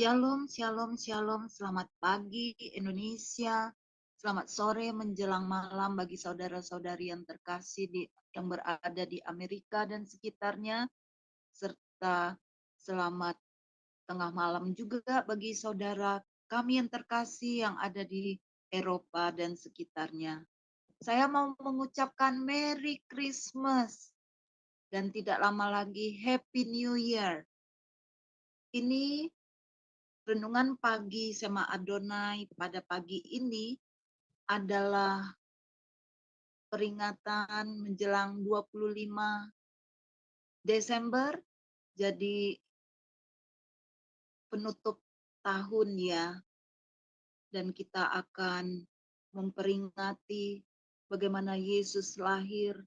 Shalom, shalom, shalom. Selamat pagi Indonesia. Selamat sore menjelang malam bagi saudara-saudari yang terkasih yang berada di Amerika dan sekitarnya. Serta selamat tengah malam juga bagi saudara kami yang terkasih yang ada di Eropa dan sekitarnya. Saya mau mengucapkan Merry Christmas dan tidak lama lagi Happy New Year. Ini renungan pagi Sema Adonai pada pagi ini adalah peringatan menjelang 25 Desember, jadi penutup tahun ya. Dan kita akan memperingati bagaimana Yesus lahir,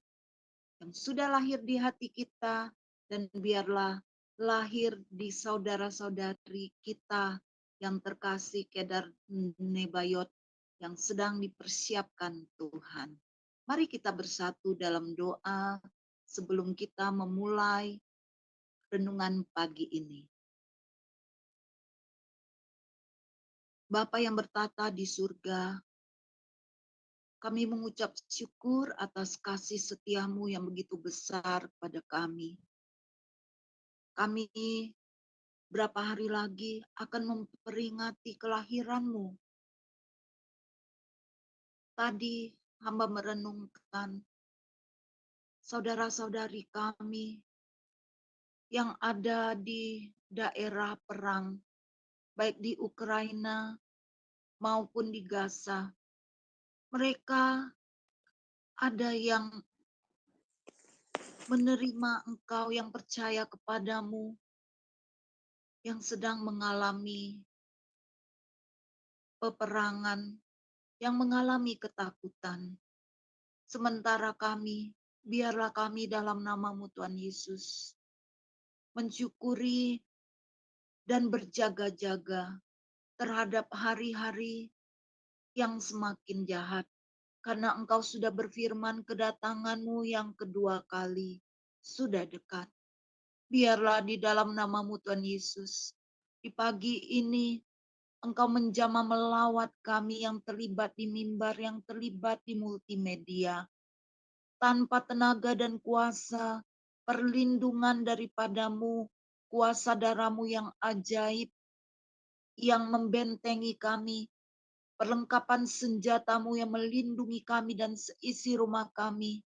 yang sudah lahir di hati kita, dan biarlah lahir di saudara-saudari kita yang terkasih Kedar Nebayot yang sedang dipersiapkan Tuhan. Mari kita bersatu dalam doa sebelum kita memulai renungan pagi ini. Bapa yang bertata di surga, kami mengucap syukur atas kasih setiamu yang begitu besar pada kami. Kami berapa hari lagi akan memperingati kelahiranmu. Tadi hamba merenungkan saudara-saudari kami yang ada di daerah perang, baik di Ukraina maupun di Gaza. Mereka ada yang menerima Engkau, yang percaya kepadamu, yang sedang mengalami peperangan, yang mengalami ketakutan. Sementara kami, biarlah kami dalam nama-Mu Tuhan Yesus mensyukuri dan berjaga-jaga terhadap hari-hari yang semakin jahat. Karena Engkau sudah berfirman kedatangan-Mu yang kedua kali sudah dekat. Biarlah di dalam nama-Mu Tuhan Yesus, di pagi ini Engkau menjamah melawat kami yang terlibat di mimbar, yang terlibat di multimedia. Tanpa tenaga dan kuasa, perlindungan daripadamu, kuasa darah-Mu yang ajaib, yang membentengi kami, perlengkapan senjata-Mu yang melindungi kami dan seisi rumah kami.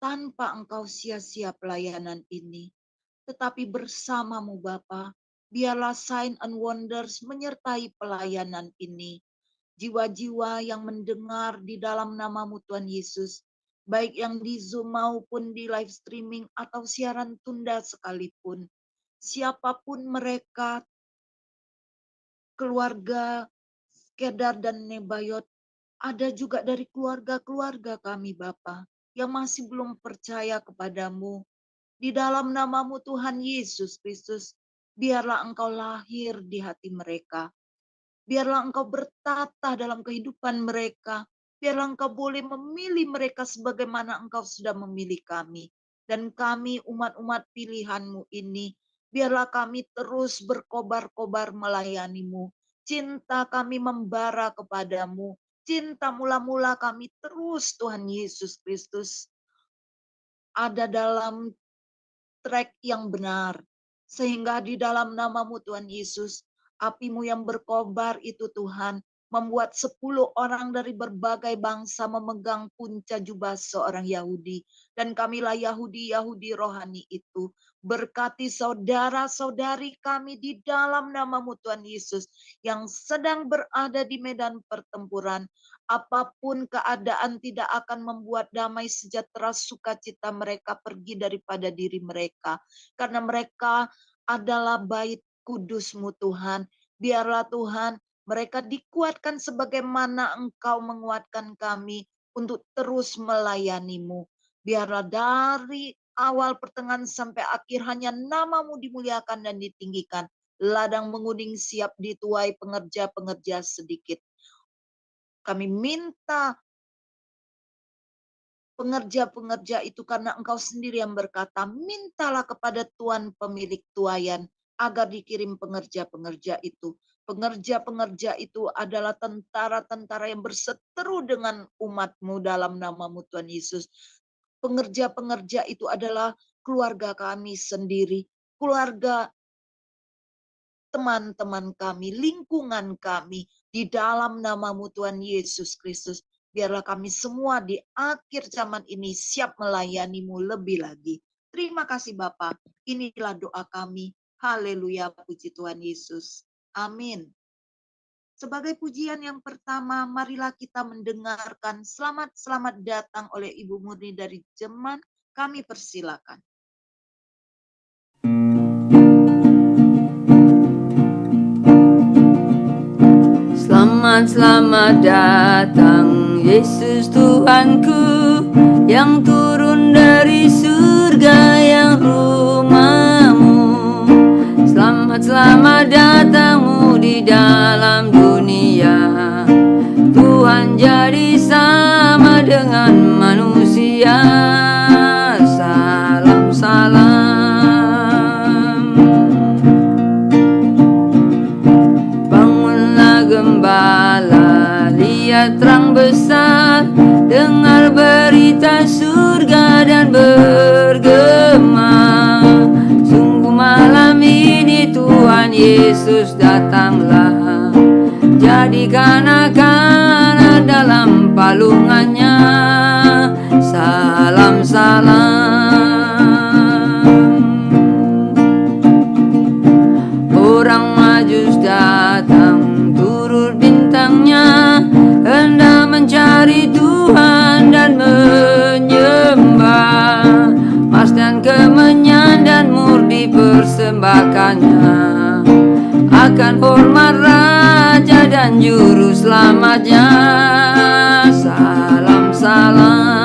Tanpa Engkau sia-sia pelayanan ini. Tetapi bersama-Mu Bapa, biarlah sign and wonders menyertai pelayanan ini. Jiwa-jiwa yang mendengar di dalam nama-Mu Tuhan Yesus, baik yang di Zoom maupun di live streaming atau siaran tunda sekalipun. Siapapun mereka, keluarga Kedar dan Nebayot, ada juga dari keluarga-keluarga kami Bapa, yang masih belum percaya kepadamu. Di dalam nama-Mu Tuhan Yesus Kristus, biarlah Engkau lahir di hati mereka. Biarlah Engkau bertata dalam kehidupan mereka. Biarlah Engkau boleh memilih mereka sebagaimana Engkau sudah memilih kami. Dan kami umat-umat pilihan-Mu ini, biarlah kami terus berkobar-kobar melayani-Mu. Cinta kami membara kepadamu. Cinta mula-mula kami terus Tuhan Yesus Kristus ada dalam track yang benar. Sehingga di dalam nama-Mu Tuhan Yesus, api-Mu yang berkobar itu Tuhan, membuat 10 orang dari berbagai bangsa memegang punca jubah seorang Yahudi. Dan kamilah Yahudi-Yahudi rohani itu. Berkati saudara-saudari kami di dalam nama-Mu Tuhan Yesus, yang sedang berada di medan pertempuran. Apapun keadaan tidak akan membuat damai sejahtera sukacita mereka pergi daripada diri mereka. Karena mereka adalah bait kudus-Mu Tuhan. Biarlah Tuhan mereka dikuatkan sebagaimana Engkau menguatkan kami untuk terus melayani-Mu. Biarlah dari awal pertengahan sampai akhir hanya nama-Mu dimuliakan dan ditinggikan. Ladang menguning siap dituai pengerja-pengerja sedikit. Kami minta pengerja-pengerja itu karena Engkau sendiri yang berkata, mintalah kepada Tuhan pemilik tuayan agar dikirim pengerja-pengerja itu. Pengerja-pengerja itu adalah tentara-tentara yang berseteru dengan umat-Mu dalam nama-Mu Tuhan Yesus. Pengerja-pengerja itu adalah keluarga kami sendiri, keluarga teman-teman kami, lingkungan kami, di dalam nama-Mu Tuhan Yesus Kristus. Biarlah kami semua di akhir zaman ini siap melayani-Mu lebih lagi. Terima kasih Bapa. Inilah doa kami. Haleluya, puji Tuhan Yesus. Amin. Sebagai pujian yang pertama, marilah kita mendengarkan selamat datang oleh Ibu Murni dari Jerman. Kami persilakan. Selamat datang Yesus Tuhanku, yang turun dari surga yang rumahmu. Selamat datangmu di dalam dunia. Tuhan jadi sama dengan manusia. Salam salam. Gembala, lihat terang besar, dengar berita surga dan bergema. Sungguh malam ini Tuhan Yesus datanglah, jadikan anak-anak dalam palungannya. Salam salam. Orang Majus datang, bintangnya, hendak mencari Tuhan dan menyembah. Mas dan kemenyan dan murni persembahkannya akan hormat Raja dan Juru Selamatnya. Salam salam.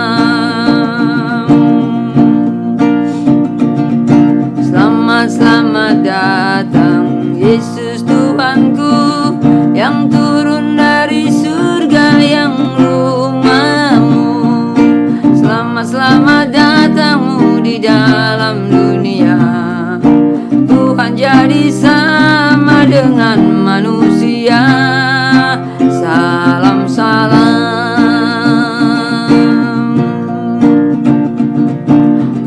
Selamat datang Yesus Tuhanku, yang turun dari surga yang rumahmu. Selamat datangmu di dalam dunia. Tuhan jadi sama dengan manusia. Salam salam.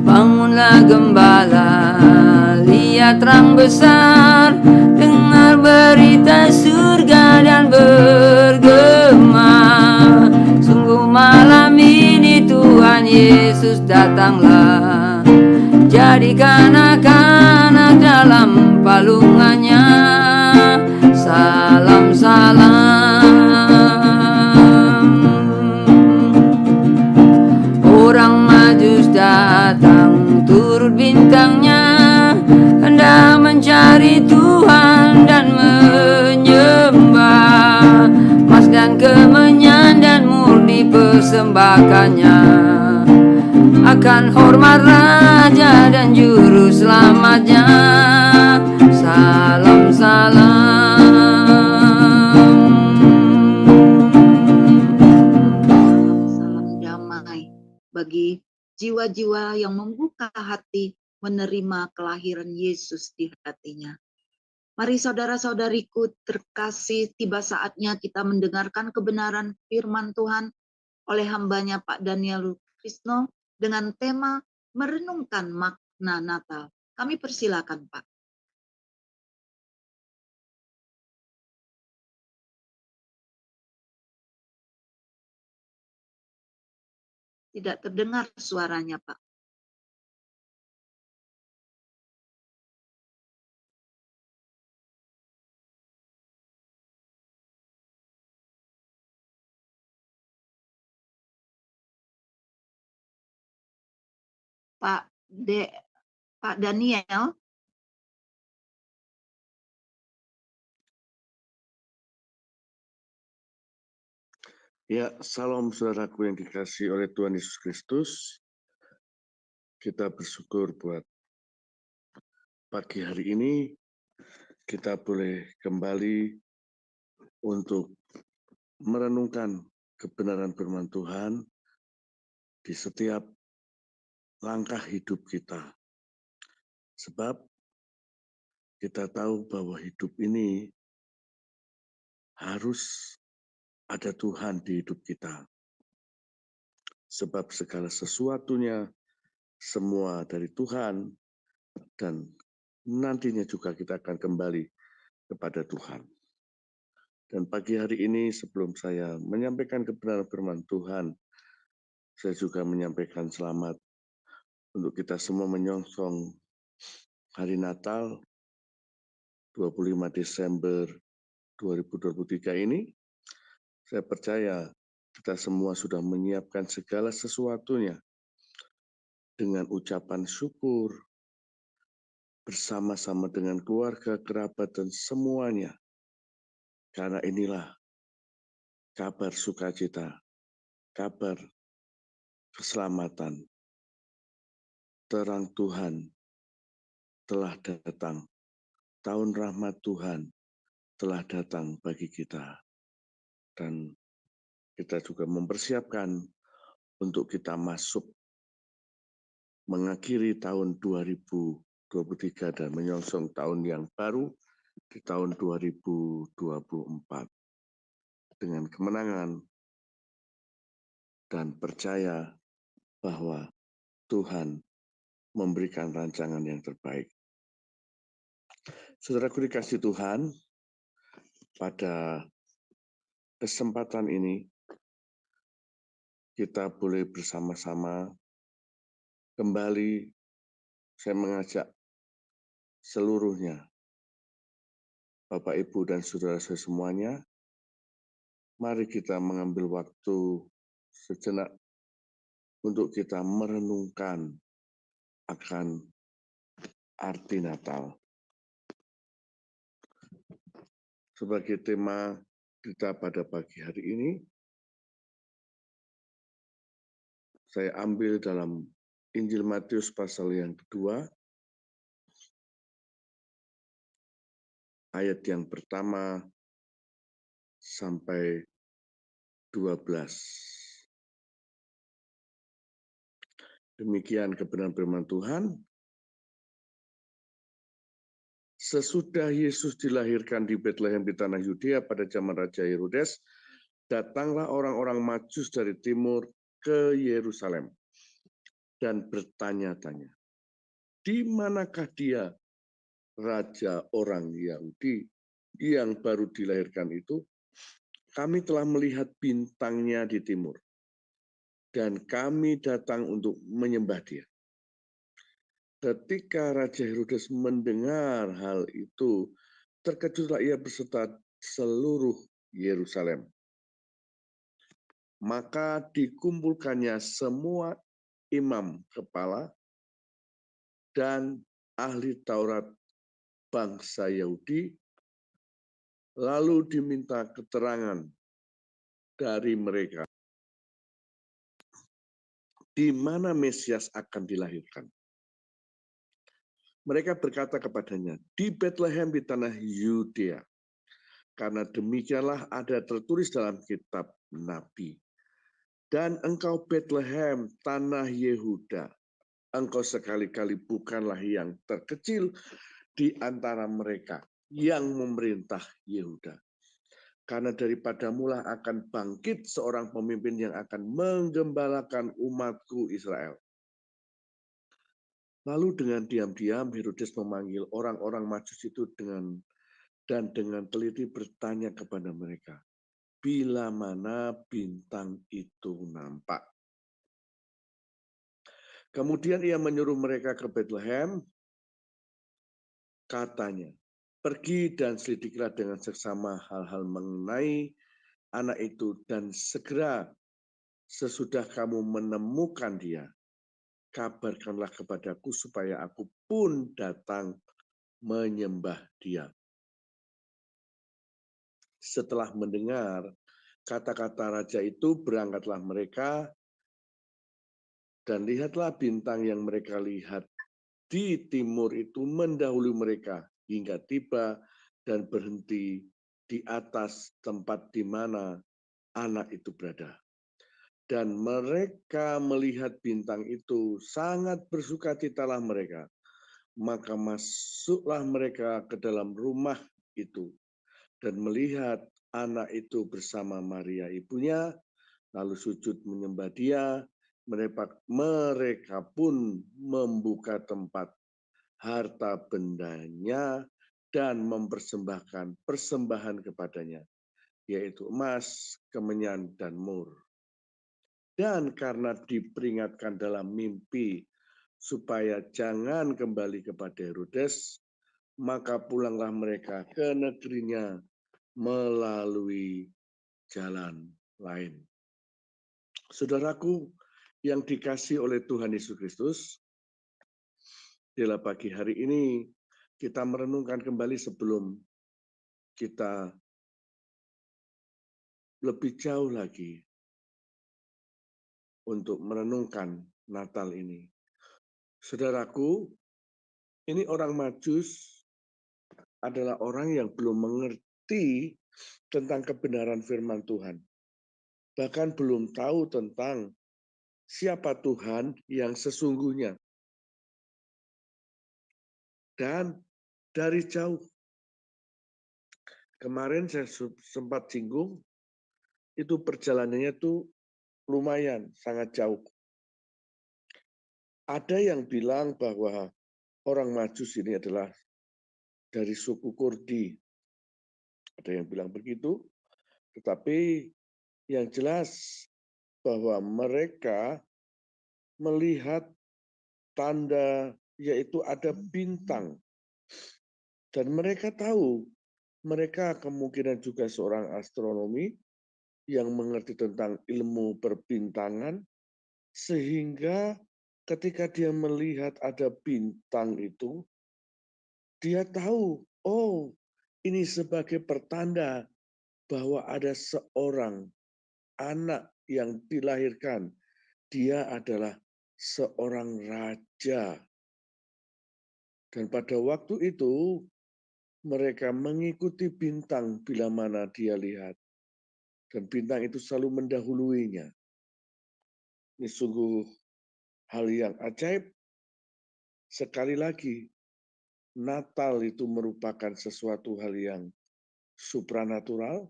Bangunlah gembala, lihat terang besar, dengar berita surga dan bergema. Sungguh malam ini Tuhan Yesus datanglah, jadikan anak-anak dalam palungannya. Salam salam. Orang Majus datang, turut bintangnya, hendak mencari Tuhan dan menyembah. Mas dan kemenyan dan murni persembahkannya akan hormat Raja dan Juru Selamatnya. Salam salam. Salam damai bagi jiwa-jiwa yang membuka hati menerima kelahiran Yesus di hatinya. Mari saudara-saudariku terkasih, tiba saatnya kita mendengarkan kebenaran firman Tuhan oleh hambanya Pak Daniel Krisno dengan tema merenungkan makna Natal. Kami persilakan Pak. Tidak terdengar suaranya Pak. Pak Daniel. Ya, salam saudaraku yang dikasihi oleh Tuhan Yesus Kristus. Kita bersyukur buat pagi hari ini kita boleh kembali untuk merenungkan kebenaran firman Tuhan di setiap langkah hidup kita. Sebab kita tahu bahwa hidup ini harus ada Tuhan di hidup kita. Sebab segala sesuatunya semua dari Tuhan dan nantinya juga kita akan kembali kepada Tuhan. Dan pagi hari ini sebelum saya menyampaikan kebenaran firman Tuhan, saya juga menyampaikan selamat untuk kita semua menyongsong hari Natal 25 Desember 2023 ini. Saya percaya kita semua sudah menyiapkan segala sesuatunya dengan ucapan syukur bersama-sama dengan keluarga, kerabat, dan semuanya. Karena inilah kabar sukacita, kabar keselamatan, terang Tuhan telah datang, tahun rahmat Tuhan telah datang bagi kita. Dan kita juga mempersiapkan untuk kita masuk mengakhiri tahun 2023 dan menyongsong tahun yang baru di tahun 2024 dengan kemenangan dan percaya bahwa Tuhan memberikan rancangan yang terbaik. Saudaraku dikasih Tuhan, pada kesempatan ini kita boleh bersama-sama kembali. Saya mengajak seluruhnya, Bapak, Ibu, dan saudara saya semuanya, mari kita mengambil waktu sejenak untuk kita merenungkan akan arti Natal. Sebagai tema kita pada pagi hari ini, saya ambil dalam Injil Matius pasal yang kedua, ayat yang pertama sampai 12. Demikian kebenaran firman Tuhan. Sesudah Yesus dilahirkan di Betlehem di tanah Yudea pada zaman Raja Herodes, datanglah orang-orang Majus dari timur ke Yerusalem dan bertanya-tanya, di manakah dia, raja orang Yahudi yang baru dilahirkan itu? Kami telah melihat bintangnya di timur, dan kami datang untuk menyembah dia. Ketika Raja Herodes mendengar hal itu, terkejutlah ia beserta seluruh Yerusalem. Maka dikumpulkannya semua imam kepala dan ahli Taurat bangsa Yahudi, lalu diminta keterangan dari mereka di mana Mesias akan dilahirkan. Mereka berkata kepadanya, di Betlehem di tanah Yudea, karena demikianlah ada tertulis dalam kitab Nabi. Dan engkau Betlehem, tanah Yehuda, engkau sekali-kali bukanlah yang terkecil di antara mereka yang memerintah Yehuda. Karena daripadamulah akan bangkit seorang pemimpin yang akan menggembalakan umatku Israel. Lalu dengan diam-diam Herodes memanggil orang-orang Majus itu dengan teliti bertanya kepada mereka, bila mana bintang itu nampak. Kemudian ia menyuruh mereka ke Betlehem, katanya, pergi dan selidikilah dengan seksama hal-hal mengenai anak itu, dan segera sesudah kamu menemukan dia, kabarkanlah kepadaku supaya aku pun datang menyembah dia. Setelah mendengar kata-kata raja itu, berangkatlah mereka, dan lihatlah bintang yang mereka lihat di timur itu mendahului mereka hingga tiba dan berhenti di atas tempat di mana anak itu berada. Dan mereka melihat bintang itu, sangat bersukacitalah mereka. Maka masuklah mereka ke dalam rumah itu dan melihat anak itu bersama Maria ibunya, lalu sujud menyembah dia. Mereka pun membuka tempat harta bendanya dan mempersembahkan persembahan kepadanya, yaitu emas, kemenyan, dan mur. Dan karena diperingatkan dalam mimpi supaya jangan kembali kepada Herodes, maka pulanglah mereka ke negerinya melalui jalan lain. Saudaraku yang dikasihi oleh Tuhan Yesus Kristus, dalam pagi hari ini kita merenungkan kembali sebelum kita lebih jauh lagi untuk merenungkan Natal ini. Saudaraku, ini orang Majus adalah orang yang belum mengerti tentang kebenaran firman Tuhan. Bahkan belum tahu tentang siapa Tuhan yang sesungguhnya. Dan dari jauh, kemarin saya sempat singgung, itu perjalanannya tuh lumayan, sangat jauh. Ada yang bilang bahwa orang Majus ini adalah dari suku Kurdi. Ada yang bilang begitu, tetapi yang jelas bahwa mereka melihat tanda, yaitu ada bintang. Dan mereka tahu, mereka kemungkinan juga seorang astronomi yang mengerti tentang ilmu perbintangan, sehingga ketika dia melihat ada bintang itu, dia tahu, oh ini sebagai pertanda bahwa ada seorang anak yang dilahirkan. Dia adalah seorang raja. Dan pada waktu itu, mereka mengikuti bintang bila mana dia lihat. Dan bintang itu selalu mendahuluinya. Ini sungguh hal yang ajaib. Sekali lagi, Natal itu merupakan sesuatu hal yang supranatural,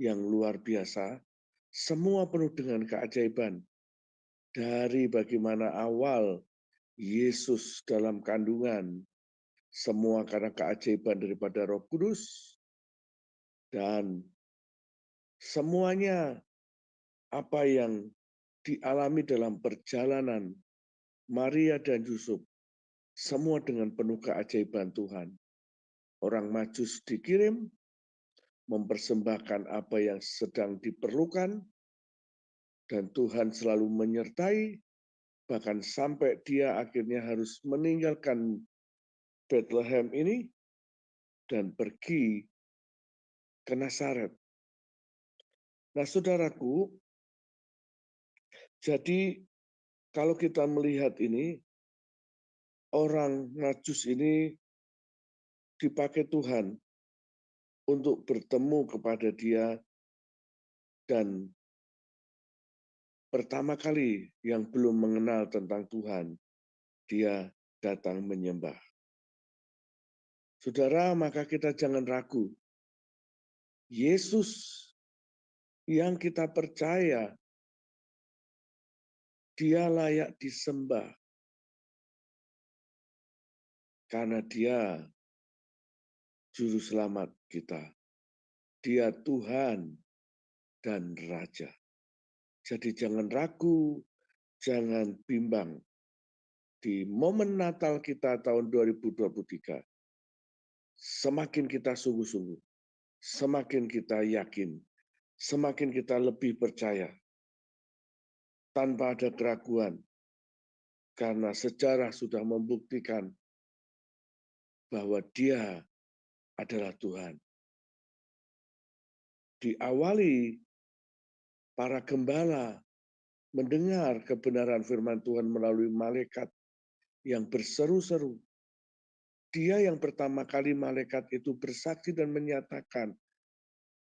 yang luar biasa. Semua penuh dengan keajaiban. Dari bagaimana awal Yesus dalam kandungan, semua karena keajaiban daripada Roh Kudus, dan semuanya apa yang dialami dalam perjalanan Maria dan Yusuf, semua dengan penuh keajaiban Tuhan. Orang Majus dikirim, mempersembahkan apa yang sedang diperlukan, dan Tuhan selalu menyertai, bahkan sampai dia akhirnya harus meninggalkan Bethlehem ini dan pergi ke Nazaret. Nah, saudaraku, jadi kalau kita melihat ini, orang Majus ini dipakai Tuhan untuk bertemu kepada dia, dan pertama kali yang belum mengenal tentang Tuhan, dia datang menyembah. Saudara, maka kita jangan ragu. Yesus yang kita percaya, dia layak disembah karena dia juru selamat kita. Dia Tuhan dan Raja. Jadi jangan ragu, jangan bimbang. Di momen Natal kita tahun 2023, semakin kita sungguh-sungguh, semakin kita yakin, semakin kita lebih percaya, tanpa ada keraguan, karena sejarah sudah membuktikan bahwa Dia adalah Tuhan. Diawali para gembala mendengar kebenaran firman Tuhan melalui malaikat yang berseru-seru. Dia yang pertama kali malaikat itu bersaksi dan menyatakan,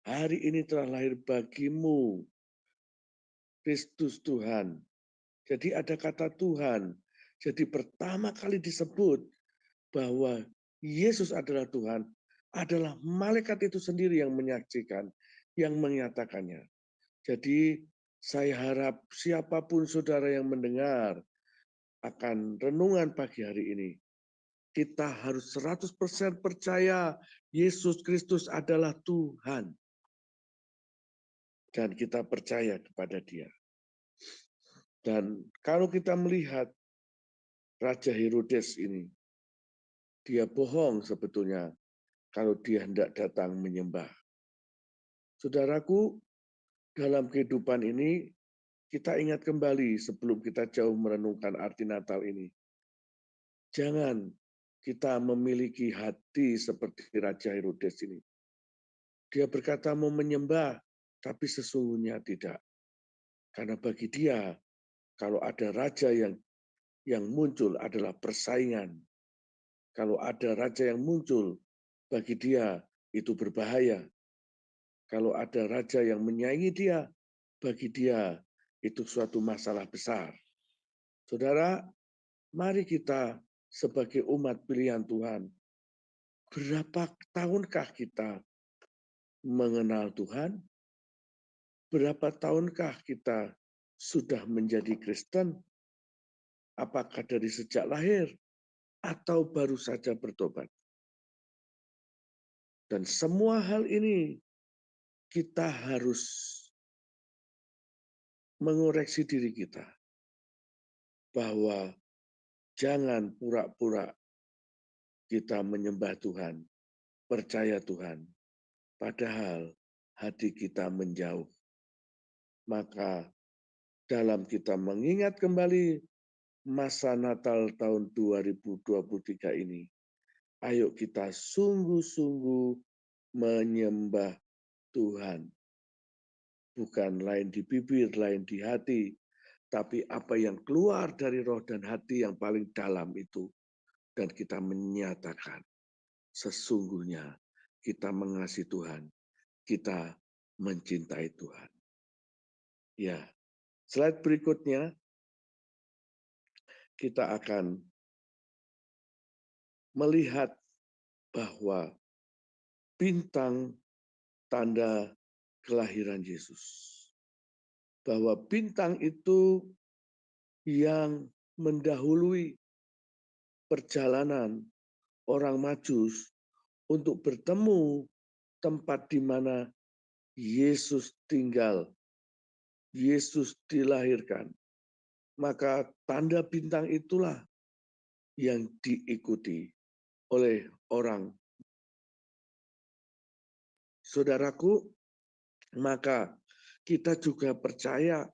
hari ini telah lahir bagimu Kristus Tuhan. Jadi ada kata Tuhan. Jadi pertama kali disebut bahwa Yesus adalah Tuhan, adalah malaikat itu sendiri yang menyaksikan, yang menyatakannya. Jadi saya harap siapapun saudara yang mendengar akan renungan pagi hari ini, kita harus 100% percaya Yesus Kristus adalah Tuhan. Dan kita percaya kepada Dia. Dan kalau kita melihat Raja Herodes ini, dia bohong sebetulnya kalau dia hendak datang menyembah. Saudaraku, dalam kehidupan ini, kita ingat kembali sebelum kita jauh merenungkan arti Natal ini. Jangan kita memiliki hati seperti Raja Herodes ini. Dia berkata mau menyembah, tapi sesungguhnya tidak. Karena bagi dia, kalau ada raja yang muncul adalah persaingan. Kalau ada raja yang muncul, bagi dia itu berbahaya. Kalau ada raja yang menyaingi dia, bagi dia itu suatu masalah besar. Saudara, mari kita sebagai umat pilihan Tuhan, berapa tahunkah kita mengenal Tuhan? Berapa tahunkah kita sudah menjadi Kristen? Apakah dari sejak lahir atau baru saja bertobat? Dan semua hal ini kita harus mengoreksi diri kita bahwa jangan pura-pura kita menyembah Tuhan, percaya Tuhan, padahal hati kita menjauh. Maka dalam kita mengingat kembali masa Natal tahun 2023 ini, ayo kita sungguh-sungguh menyembah Tuhan. Bukan lain di bibir, lain di hati, tapi apa yang keluar dari roh dan hati yang paling dalam itu. Dan kita menyatakan, sesungguhnya kita mengasihi Tuhan, kita mencintai Tuhan. Ya, slide berikutnya, kita akan melihat bahwa bintang tanda kelahiran Yesus. Bahwa bintang itu yang mendahului perjalanan orang Majus untuk bertemu tempat di mana Yesus tinggal, Yesus dilahirkan. Maka tanda bintang itulah yang diikuti oleh orang. Saudaraku, maka kita juga percaya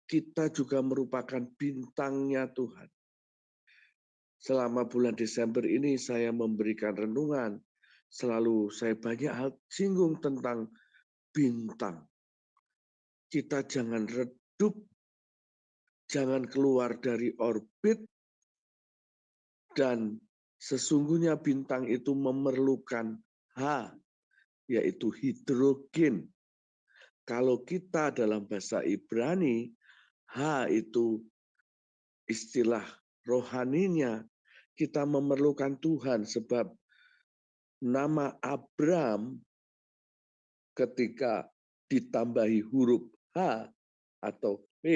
kita juga merupakan bintangnya Tuhan. Selama bulan Desember ini saya memberikan renungan, selalu saya banyak hal singgung tentang bintang. Kita jangan redup, jangan keluar dari orbit, dan sesungguhnya bintang itu memerlukan H, yaitu hidrogen. Kalau kita dalam bahasa Ibrani, H itu istilah rohaninya, kita memerlukan Tuhan sebab nama Abram ketika ditambahi huruf H atau H,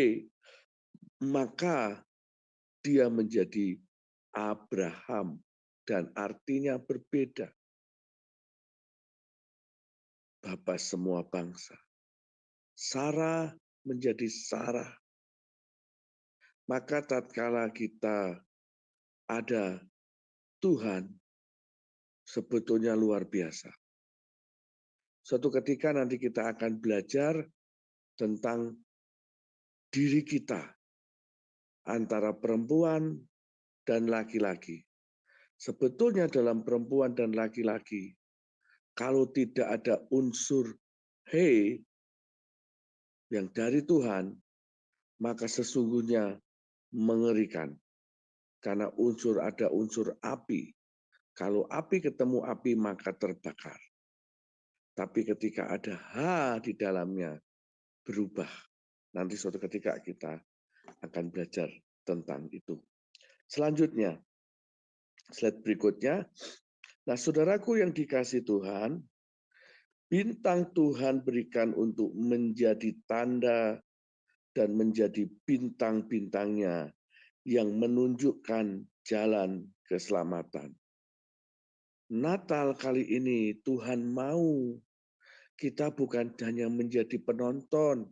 maka dia menjadi Abraham dan artinya berbeda. Bapa semua bangsa. Sarah menjadi Sarah. Maka tatkala kita ada Tuhan, sebetulnya luar biasa. Suatu ketika nanti kita akan belajar tentang diri kita antara perempuan dan laki-laki. Sebetulnya dalam perempuan dan laki-laki, kalau tidak ada unsur he yang dari Tuhan, maka sesungguhnya mengerikan. Karena ada unsur api. Kalau api ketemu api, maka terbakar. Tapi ketika ada H di dalamnya, berubah. Nanti suatu ketika kita akan belajar tentang itu. Selanjutnya, Slide berikutnya. Nah, saudaraku yang dikasih Tuhan, bintang Tuhan berikan untuk menjadi tanda dan menjadi bintang-bintangnya yang menunjukkan jalan keselamatan. Natal kali ini Tuhan mau kita bukan hanya menjadi penonton,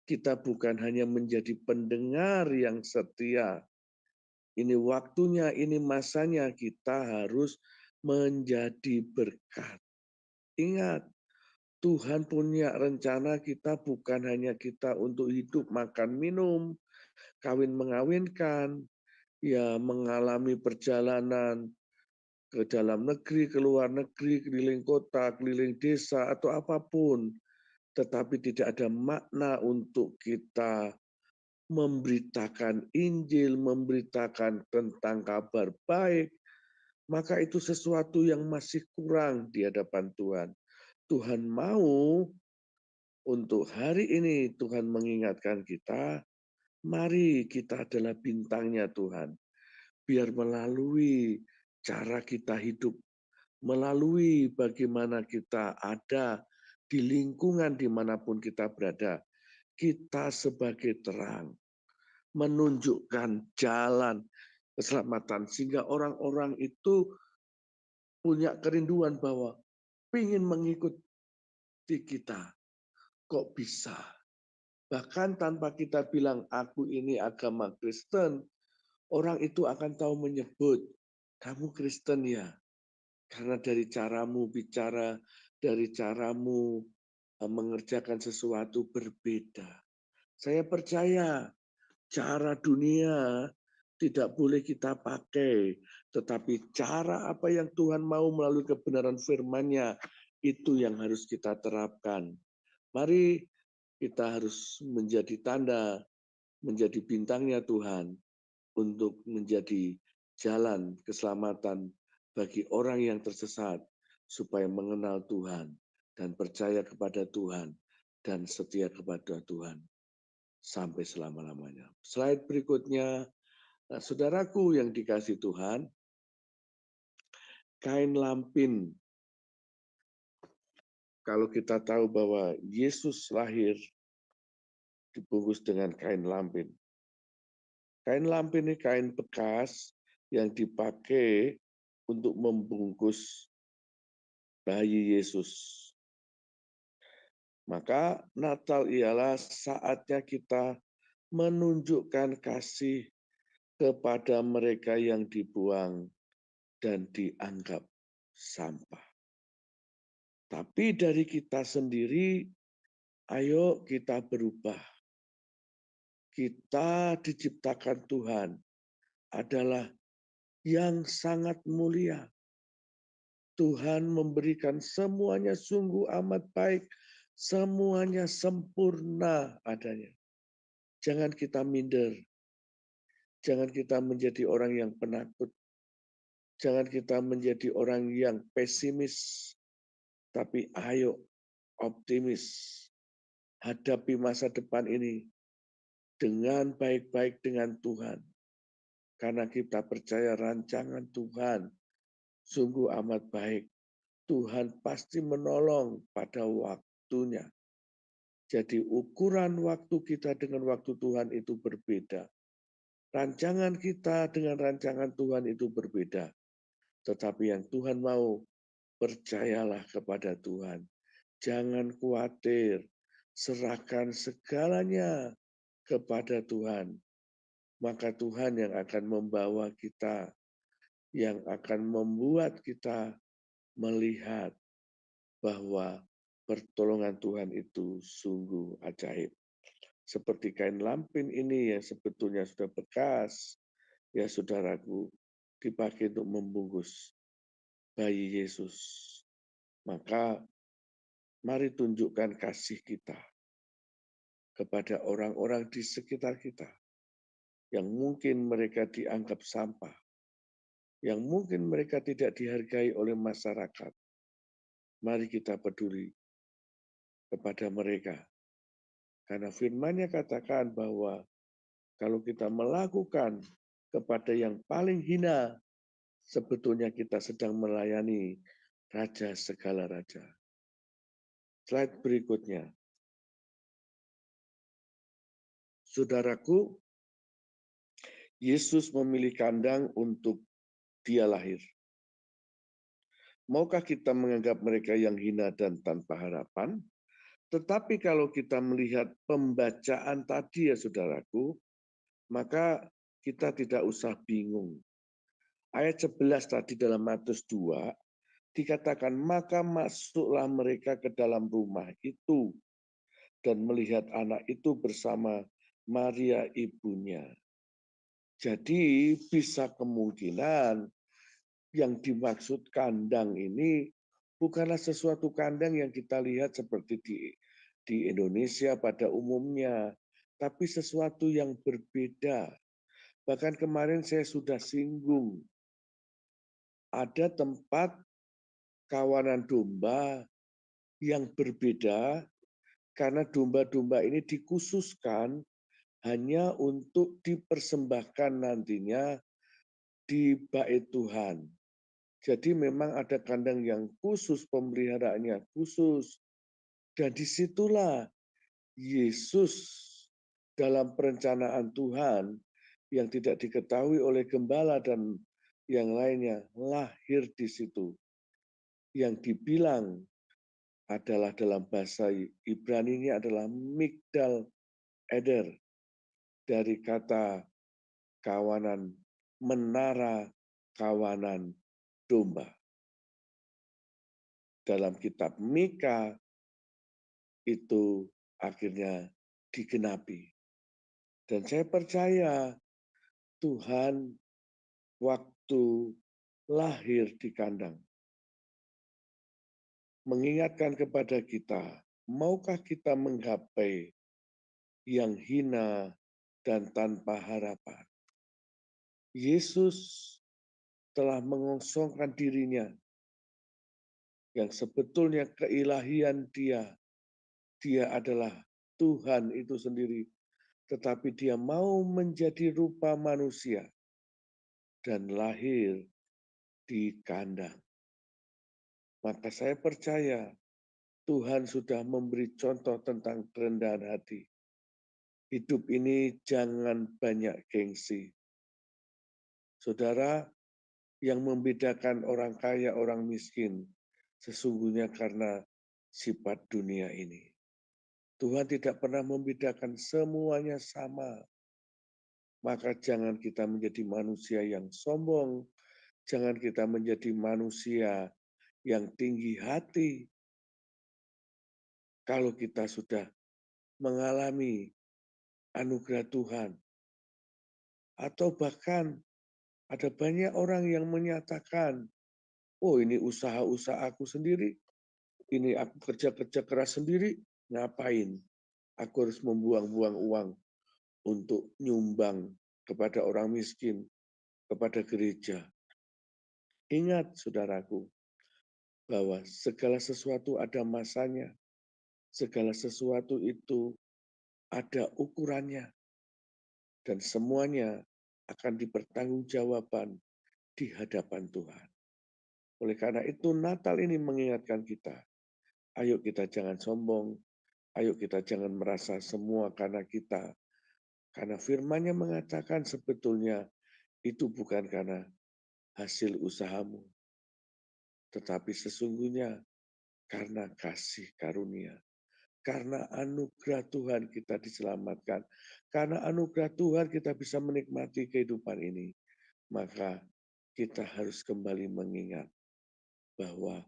kita bukan hanya menjadi pendengar yang setia. Ini waktunya, ini masanya kita harus menjadi berkat. Ingat, Tuhan punya rencana kita bukan hanya kita untuk hidup, makan, minum, kawin mengawinkan, ya mengalami perjalanan ke dalam negeri, ke luar negeri, keliling kota, keliling desa, atau apapun. Tetapi tidak ada makna untuk kita memberitakan Injil, memberitakan tentang kabar baik, maka itu sesuatu yang masih kurang di hadapan Tuhan. Tuhan mau untuk hari ini Tuhan mengingatkan kita, mari kita adalah bintangnya Tuhan. Biar melalui cara kita hidup, melalui bagaimana kita ada di lingkungan dimanapun kita berada, kita sebagai terang, menunjukkan jalan keselamatan. Sehingga orang-orang itu punya kerinduan bahwa ingin mengikuti kita. Kok bisa? Bahkan tanpa kita bilang, aku ini agama Kristen, orang itu akan tahu menyebut, kamu Kristen ya. Karena dari caramu bicara, dari caramu mengerjakan sesuatu berbeda. Saya percaya cara dunia tidak boleh kita pakai, tetapi cara apa yang Tuhan mau melalui kebenaran firman-Nya, itu yang harus kita terapkan. Mari kita harus menjadi tanda, menjadi bintangnya Tuhan untuk menjadi jalan keselamatan bagi orang yang tersesat supaya mengenal Tuhan dan percaya kepada Tuhan dan setia kepada Tuhan sampai selama-lamanya. Slide berikutnya, nah, saudaraku yang dikasih Tuhan, kain lampin. Kalau kita tahu bahwa Yesus lahir dibungkus dengan kain lampin. Kain lampin ini kain bekas yang dipakai untuk membungkus bayi Yesus. Maka Natal ialah saatnya kita menunjukkan kasih kepada mereka yang dibuang dan dianggap sampah. Tapi dari kita sendiri, ayo kita berubah. Kita diciptakan Tuhan adalah yang sangat mulia. Tuhan memberikan semuanya sungguh amat baik, semuanya sempurna adanya. Jangan kita minder, jangan kita menjadi orang yang penakut, jangan kita menjadi orang yang pesimis, tapi ayo optimis, hadapi masa depan ini dengan baik-baik dengan Tuhan. Karena kita percaya rancangan Tuhan sungguh amat baik. Tuhan pasti menolong pada waktunya. Jadi ukuran waktu kita dengan waktu Tuhan itu berbeda. Rancangan kita dengan rancangan Tuhan itu berbeda. Tetapi yang Tuhan mau, percayalah kepada Tuhan. Jangan khawatir, serahkan segalanya kepada Tuhan. Maka Tuhan yang akan membawa kita, yang akan membuat kita melihat bahwa pertolongan Tuhan itu sungguh ajaib. Seperti kain lampin ini yang sebetulnya sudah bekas, ya saudaraku, dipakai untuk membungkus bayi Yesus. Maka mari tunjukkan kasih kita kepada orang-orang di sekitar kita yang mungkin mereka dianggap sampah, yang mungkin mereka tidak dihargai oleh masyarakat. Mari kita peduli kepada mereka. Karena firman-Nya katakan bahwa kalau kita melakukan kepada yang paling hina, sebetulnya kita sedang melayani Raja segala raja. Slide berikutnya. Saudaraku, Yesus memilih kandang untuk dia lahir. Maukah kita menganggap mereka yang hina dan tanpa harapan? Tetapi kalau kita melihat pembacaan tadi ya saudaraku, maka kita tidak usah bingung. Ayat 11 tadi dalam Matius 2, dikatakan, maka masuklah mereka ke dalam rumah itu dan melihat anak itu bersama Maria ibunya. Jadi bisa kemungkinan yang dimaksud kandang ini bukanlah sesuatu kandang yang kita lihat seperti di Indonesia pada umumnya, tapi sesuatu yang berbeda. Bahkan kemarin saya sudah singgung, ada tempat kawanan domba yang berbeda karena domba-domba ini dikhususkan hanya untuk dipersembahkan nantinya di bait Tuhan. Jadi memang ada kandang yang khusus, pemeliharaannya khusus. Dan disitulah Yesus dalam perencanaan Tuhan yang tidak diketahui oleh gembala dan yang lainnya lahir di situ. Yang dibilang adalah dalam bahasa Ibrani ini adalah Migdal Eder, dari kata kawanan, menara kawanan domba. Dalam kitab Mika itu akhirnya digenapi. Dan saya percaya Tuhan waktu lahir di kandang mengingatkan kepada kita, maukah kita menggapai yang hina dan tanpa harapan? Yesus telah mengosongkan dirinya yang sebetulnya keilahian dia adalah Tuhan itu sendiri, tetapi dia mau menjadi rupa manusia dan lahir di kandang. Maka saya percaya Tuhan sudah memberi contoh tentang kerendahan hati. Hidup ini jangan banyak gengsi. Saudara, yang membedakan orang kaya, orang miskin, sesungguhnya karena sifat dunia ini. Tuhan tidak pernah membedakan, semuanya sama. Maka jangan kita menjadi manusia yang sombong, jangan kita menjadi manusia yang tinggi hati. Kalau kita sudah mengalami anugerah Tuhan, atau bahkan ada banyak orang yang menyatakan, oh ini usaha-usaha aku sendiri, ini aku kerja-kerja keras sendiri, ngapain? Aku harus membuang-buang uang untuk nyumbang kepada orang miskin, kepada gereja. Ingat saudaraku, bahwa segala sesuatu ada masanya, segala sesuatu itu ada ukurannya, dan semuanya akan dipertanggungjawabkan di hadapan Tuhan. Oleh karena itu Natal ini mengingatkan kita, ayo kita jangan sombong, ayo kita jangan merasa semua karena kita. Karena firman-Nya mengatakan sebetulnya itu bukan karena hasil usahamu, tetapi sesungguhnya karena kasih karunia. Karena anugerah Tuhan kita diselamatkan. Karena anugerah Tuhan kita bisa menikmati kehidupan ini. Maka kita harus kembali mengingat bahwa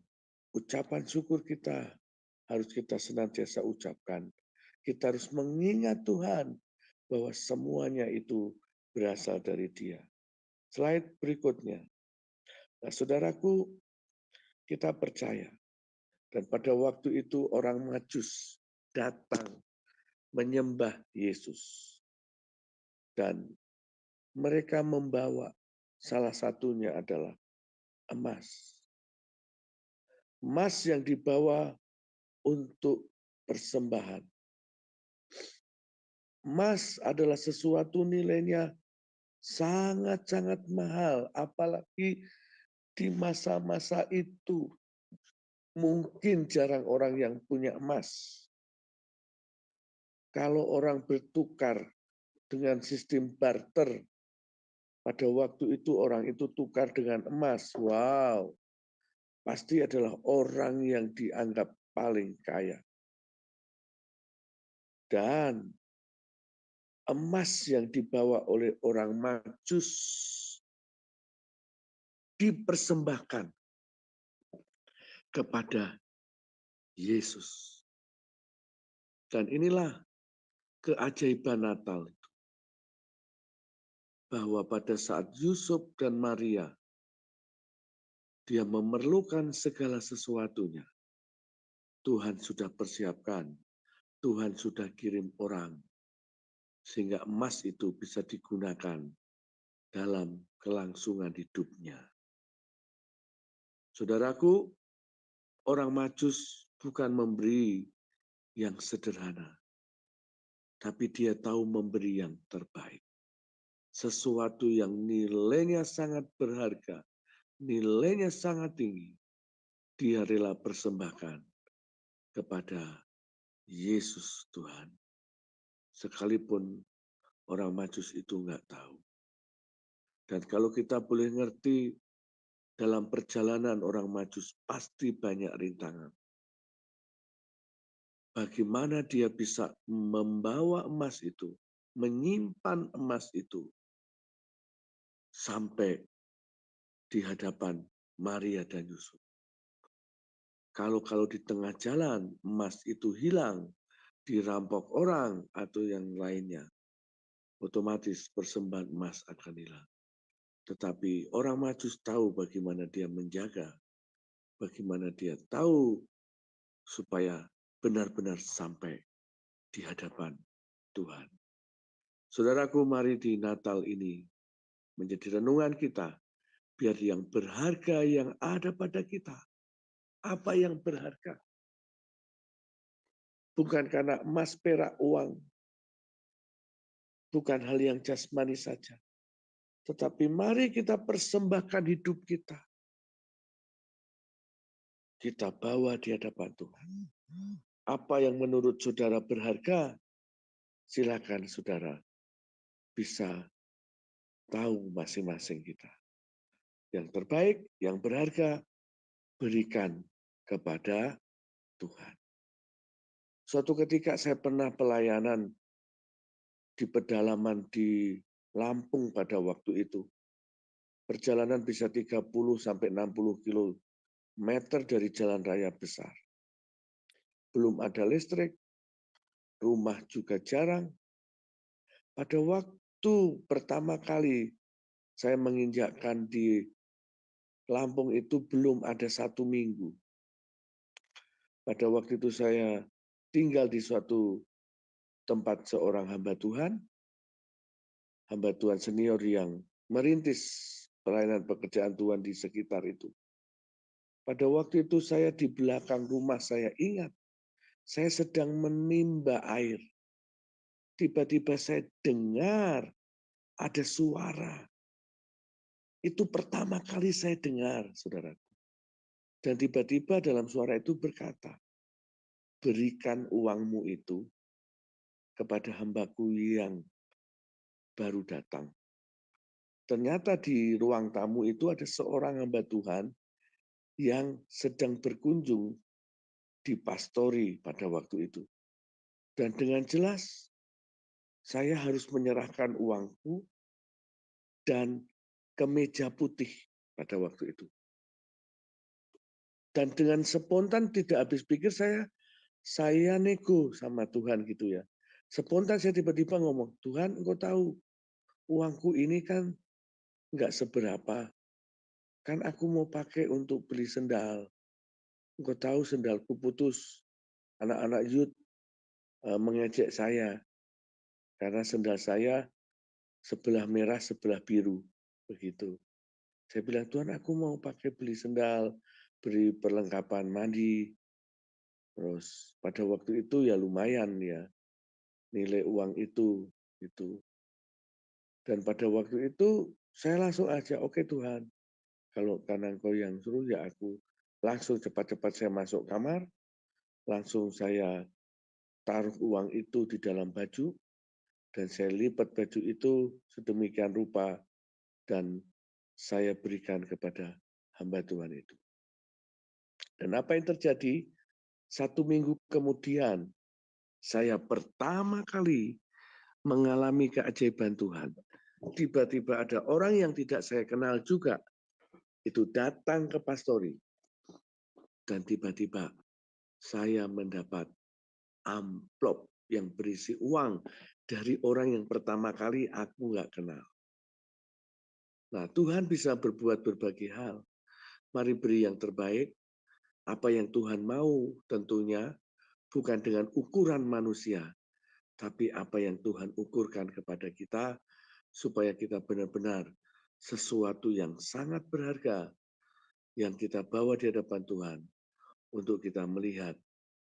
ucapan syukur kita harus kita senantiasa ucapkan. Kita harus mengingat Tuhan bahwa semuanya itu berasal dari Dia. Slide berikutnya. Nah, saudaraku, kita percaya. Dan pada waktu itu orang Majus datang menyembah Yesus. Dan mereka membawa, salah satunya adalah emas. Emas yang dibawa untuk persembahan. Emas adalah sesuatu nilainya sangat-sangat mahal, apalagi Di masa-masa itu, mungkin jarang orang yang punya emas. Kalau orang bertukar dengan sistem barter, pada waktu itu orang itu tukar dengan emas. Wow, pasti adalah orang yang dianggap paling kaya. Dan emas yang dibawa oleh orang Majus dipersembahkan kepada Yesus. Dan inilah keajaiban Natal, bahwa pada saat Yusuf dan Maria, dia memerlukan segala sesuatunya, Tuhan sudah persiapkan, Tuhan sudah kirim orang, sehingga emas itu bisa digunakan dalam kelangsungan hidupnya. Saudaraku, orang Majus bukan memberi yang sederhana, tapi dia tahu memberi yang terbaik. Sesuatu yang nilainya sangat berharga, nilainya sangat tinggi, dia rela persembahkan kepada Yesus Tuhan. Sekalipun orang Majus itu nggak tahu. Dan kalau kita boleh ngerti, dalam perjalanan orang Majus pasti banyak rintangan. Bagaimana dia bisa membawa emas itu, menyimpan emas itu, sampai di hadapan Maria dan Yusuf. Kalau di tengah jalan emas itu hilang, dirampok orang atau yang lainnya, otomatis persembahan emas akan hilang. Tetapi orang Majus tahu bagaimana dia menjaga, bagaimana dia tahu supaya benar-benar sampai di hadapan Tuhan. Saudaraku, mari di Natal ini menjadi renungan kita, biar yang berharga yang ada pada kita. Apa yang berharga? Bukan karena emas, perak, uang. Bukan hal yang jasmani saja. Tetapi mari kita persembahkan hidup kita. Kita bawa di hadapan Tuhan. Apa yang menurut saudara berharga, silakan saudara bisa tahu masing-masing kita. Yang terbaik, yang berharga, berikan kepada Tuhan. Suatu ketika saya pernah pelayanan di pedalaman di Lampung pada waktu itu. Perjalanan bisa 30 sampai 60 kilometer dari jalan raya besar. Belum ada listrik, rumah juga jarang. Pada waktu pertama kali saya menginjakkan di Lampung itu belum ada 1 minggu. Pada waktu itu saya tinggal di suatu tempat seorang hamba Tuhan senior yang merintis pelayanan pekerjaan Tuhan di sekitar itu. Pada waktu itu saya di belakang rumah, saya ingat saya sedang menimba air. Tiba-tiba saya dengar ada suara. Itu pertama kali saya dengar, saudara. Dan tiba-tiba dalam suara itu berkata, berikan uangmu itu kepada hambaku yang baru datang. Ternyata di ruang tamu itu ada seorang hamba Tuhan yang sedang berkunjung di pastori pada waktu itu. Dan dengan jelas, saya harus menyerahkan uangku dan kemeja putih pada waktu itu. Dan dengan spontan tidak habis pikir saya nego sama Tuhan gitu ya. Spontan saya tiba-tiba ngomong, Tuhan engkau tahu uangku ini kan nggak seberapa. Kan aku mau pakai untuk beli sendal. Engkau tahu sendalku putus. Anak-anak youth mengejek saya. Karena sendal saya sebelah merah, sebelah biru. Begitu. Saya bilang, Tuhan aku mau pakai beli sendal, beri perlengkapan mandi. Terus pada waktu itu ya lumayan ya nilai uang itu. Gitu. Dan pada waktu itu saya langsung aja, oke Tuhan, Kalau karena engkau yang suruh, ya aku langsung cepat-cepat saya masuk kamar, langsung saya taruh uang itu di dalam baju, dan saya lipat baju itu sedemikian rupa, dan saya berikan kepada hamba Tuhan itu. Dan apa yang terjadi? 1 minggu kemudian, saya pertama kali mengalami keajaiban Tuhan. Tiba-tiba ada orang yang tidak saya kenal juga, itu datang ke pastori. Dan tiba-tiba saya mendapat amplop yang berisi uang dari orang yang pertama kali aku nggak kenal. Nah, Tuhan bisa berbuat berbagai hal. Mari beri yang terbaik. Apa yang Tuhan mau tentunya bukan dengan ukuran manusia, tapi apa yang Tuhan ukurkan kepada kita, supaya kita benar-benar sesuatu yang sangat berharga yang kita bawa di hadapan Tuhan untuk kita melihat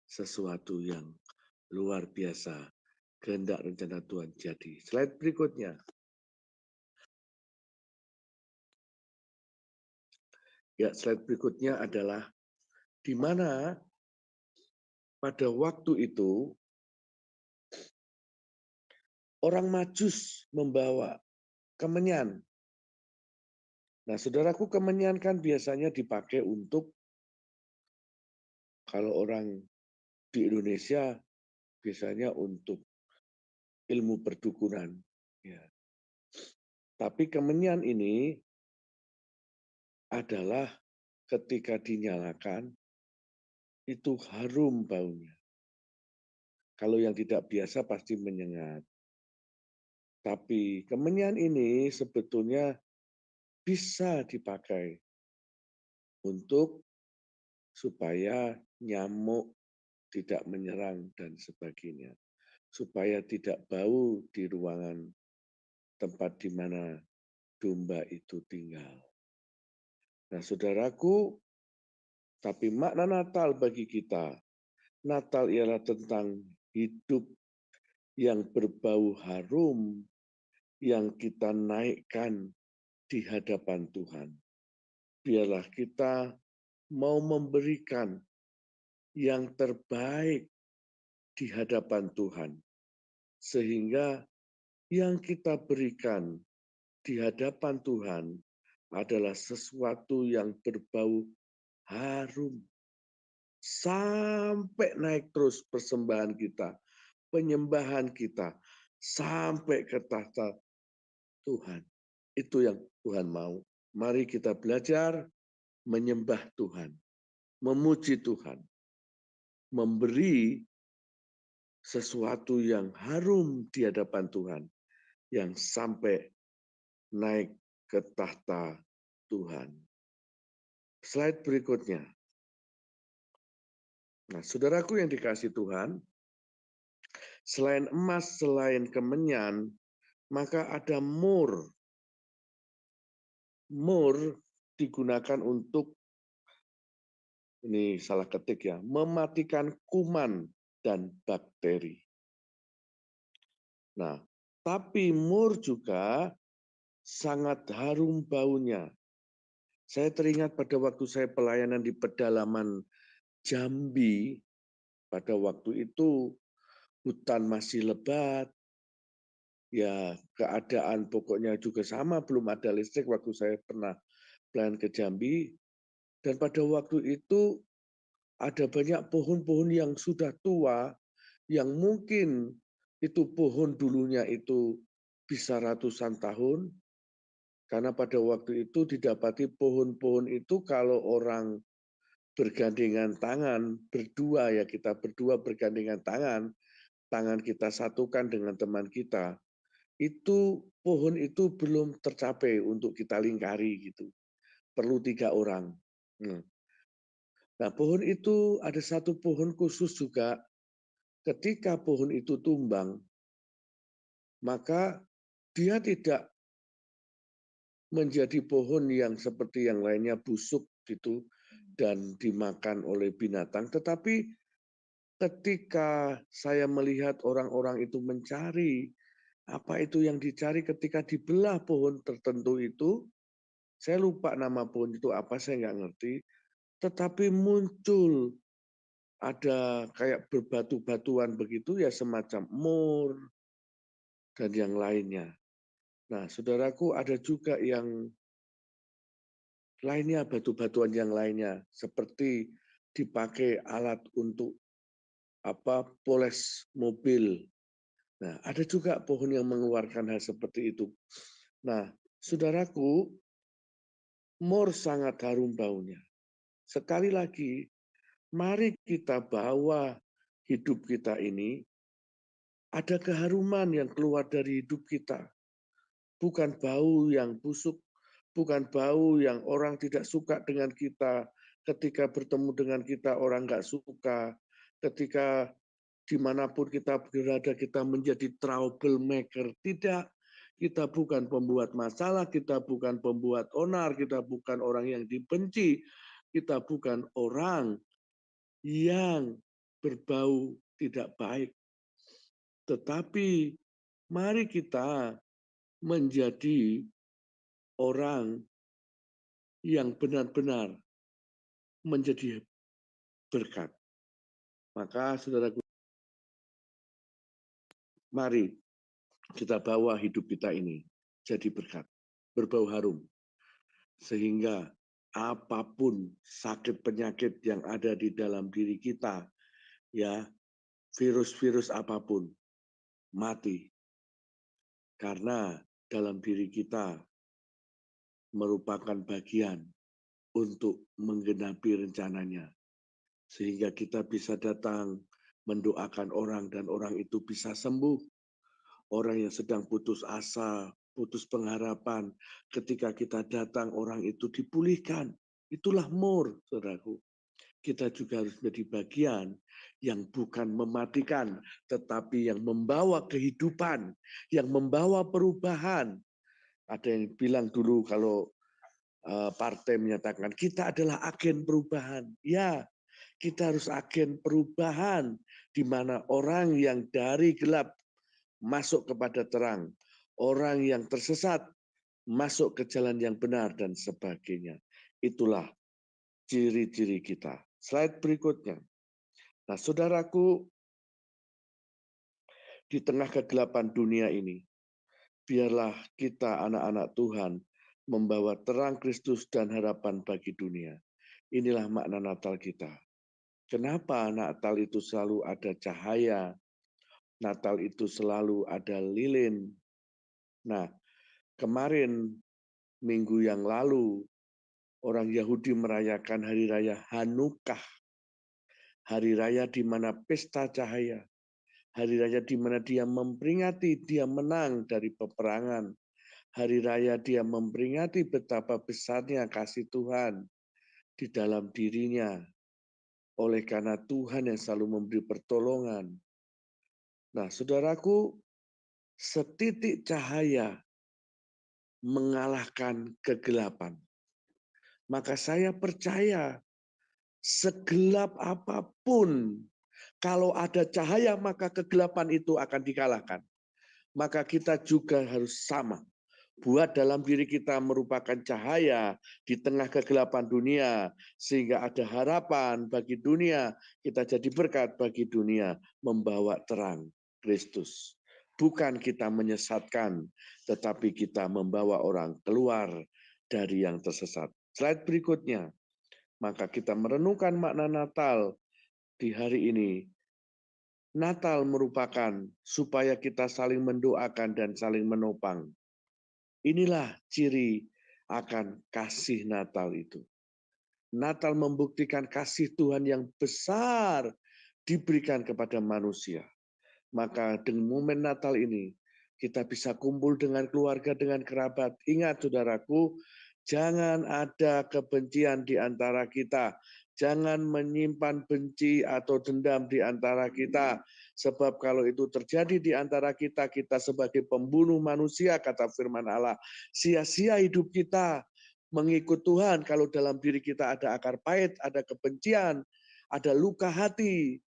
sesuatu yang luar biasa, kehendak rencana Tuhan jadi. Slide berikutnya. Ya, slide berikutnya adalah di mana pada waktu itu orang Majus membawa kemenyan. Nah, saudaraku, kemenyan kan biasanya dipakai untuk, kalau orang di Indonesia biasanya untuk ilmu perdukunan. Ya. Tapi kemenyan ini adalah ketika dinyalakan, itu harum baunya. Kalau yang tidak biasa pasti menyengat. Tapi kemenyan ini sebetulnya bisa dipakai untuk supaya nyamuk tidak menyerang dan sebagainya. Supaya tidak bau di ruangan tempat di mana domba itu tinggal. Nah, saudaraku, tapi makna Natal bagi kita, Natal ialah tentang hidup yang berbau harum, yang kita naikkan di hadapan Tuhan. Biarlah kita mau memberikan yang terbaik di hadapan Tuhan, sehingga yang kita berikan di hadapan Tuhan adalah sesuatu yang berbau harum. Sampai naik terus persembahan kita, penyembahan kita, sampai ke tahta Tuhan. Itu yang Tuhan mau. Mari kita belajar menyembah Tuhan, memuji Tuhan, memberi sesuatu yang harum di hadapan Tuhan, yang sampai naik ke tahta Tuhan. Slide berikutnya. Nah, saudaraku yang dikasih Tuhan, selain emas, selain kemenyan, maka ada mur. Mur digunakan untuk, ini salah ketik ya, mematikan kuman dan bakteri. Nah, tapi mur juga sangat harum baunya. Saya teringat pada waktu saya pelayanan di pedalaman Jambi, pada waktu itu hutan masih lebat, ya keadaan pokoknya juga sama, belum ada listrik waktu saya pernah pelayanan ke Jambi, dan pada waktu itu ada banyak pohon-pohon yang sudah tua, yang mungkin itu pohon dulunya itu bisa ratusan tahun, karena pada waktu itu didapati pohon-pohon itu kalau orang bergandengan tangan, berdua ya, kita berdua bergandengan tangan, tangan kita satukan dengan teman kita, itu pohon itu belum tercapai untuk kita lingkari gitu. Perlu 3 orang. Nah, pohon itu ada satu pohon khusus juga, ketika pohon itu tumbang, maka dia tidak menjadi pohon yang seperti yang lainnya busuk gitu dan dimakan oleh binatang, tetapi ketika saya melihat orang-orang itu mencari apa itu yang dicari, ketika dibelah pohon tertentu itu, Saya lupa nama pohon itu apa, saya nggak ngerti. Tetapi muncul ada kayak berbatu-batuan begitu ya, semacam mur dan yang lainnya. Nah, saudaraku, ada juga yang lainnya, batu-batuan yang lainnya, seperti dipakai alat untuk poles mobil. Nah, ada juga pohon yang mengeluarkan hal seperti itu. Nah, saudaraku, mur sangat harum baunya. Sekali lagi, mari kita bawa hidup kita ini, ada keharuman yang keluar dari hidup kita. Bukan bau yang busuk, bukan bau yang orang tidak suka dengan kita. Ketika bertemu dengan kita, orang nggak suka. Ketika dimanapun kita berada, kita menjadi troublemaker. Tidak, kita bukan pembuat masalah, kita bukan pembuat onar, kita bukan orang yang dibenci, kita bukan orang yang berbau tidak baik. Tetapi mari kita menjadi orang yang benar-benar menjadi berkat. Maka saudaraku, mari kita bawa hidup kita ini jadi berkat, berbau harum. Sehingga apapun sakit penyakit yang ada di dalam diri kita, ya, virus-virus apapun mati. Karena dalam diri kita merupakan bagian untuk menggenapi rencananya. Sehingga kita bisa datang mendoakan orang dan orang itu bisa sembuh. Orang yang sedang putus asa, putus pengharapan, ketika kita datang orang itu dipulihkan. Itulah mur, saudaraku. Kita juga harus menjadi bagian yang bukan mematikan, tetapi yang membawa kehidupan, yang membawa perubahan. Ada yang bilang dulu kalau partai menyatakan kita adalah agen perubahan. Ya, kita harus agen perubahan di mana orang yang dari gelap masuk kepada terang, orang yang tersesat masuk ke jalan yang benar dan sebagainya. Itulah ciri-ciri kita. Slide berikutnya. Nah, saudaraku, di tengah kegelapan dunia ini, biarlah kita anak-anak Tuhan membawa terang Kristus dan harapan bagi dunia. Inilah makna Natal kita. Kenapa Natal itu selalu ada cahaya? Natal itu selalu ada lilin. Nah, kemarin minggu yang lalu orang Yahudi merayakan hari raya Hanukkah. Hari raya di mana pesta cahaya. Hari raya di mana dia memperingati dia menang dari peperangan. Hari raya dia memperingati betapa besarnya kasih Tuhan di dalam dirinya. Oleh karena Tuhan yang selalu memberi pertolongan. Nah, saudaraku, setitik cahaya mengalahkan kegelapan. Maka saya percaya segelap apapun, kalau ada cahaya maka kegelapan itu akan dikalahkan. Maka kita juga harus sama. Buat dalam diri kita merupakan cahaya di tengah kegelapan dunia, sehingga ada harapan bagi dunia, kita jadi berkat bagi dunia, membawa terang Kristus. Bukan kita menyesatkan, tetapi kita membawa orang keluar dari yang tersesat. Slide berikutnya. Maka kita merenungkan makna Natal di hari ini. Natal merupakan supaya kita saling mendoakan dan saling menopang. Inilah ciri akan kasih Natal itu. Natal membuktikan kasih Tuhan yang besar diberikan kepada manusia. Maka dengan momen Natal ini, kita bisa kumpul dengan keluarga, dengan kerabat. Ingat saudaraku, jangan ada kebencian di antara kita. Jangan menyimpan benci atau dendam di antara kita. Sebab kalau itu terjadi di antara kita, kita sebagai pembunuh manusia, kata firman Allah. Sia-sia hidup kita mengikut Tuhan kalau dalam diri kita ada akar pahit, ada kebencian, ada luka hati,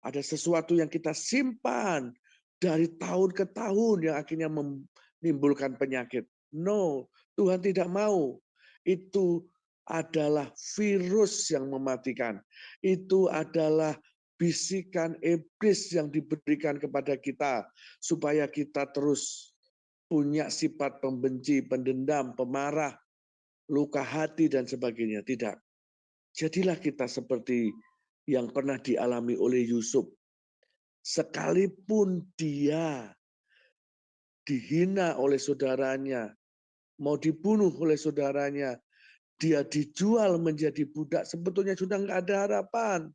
ada sesuatu yang kita simpan dari tahun ke tahun yang akhirnya menimbulkan penyakit. No, Tuhan tidak mau. itu adalah virus yang mematikan. Itu adalah bisikan iblis yang diberikan kepada kita supaya kita terus punya sifat pembenci, pendendam, pemarah, luka hati dan sebagainya. Tidak. Jadilah kita seperti yang pernah dialami oleh Yusuf. Sekalipun dia dihina oleh saudaranya, mau dibunuh oleh saudaranya, dia dijual menjadi budak, sebetulnya sudah nggak ada harapan.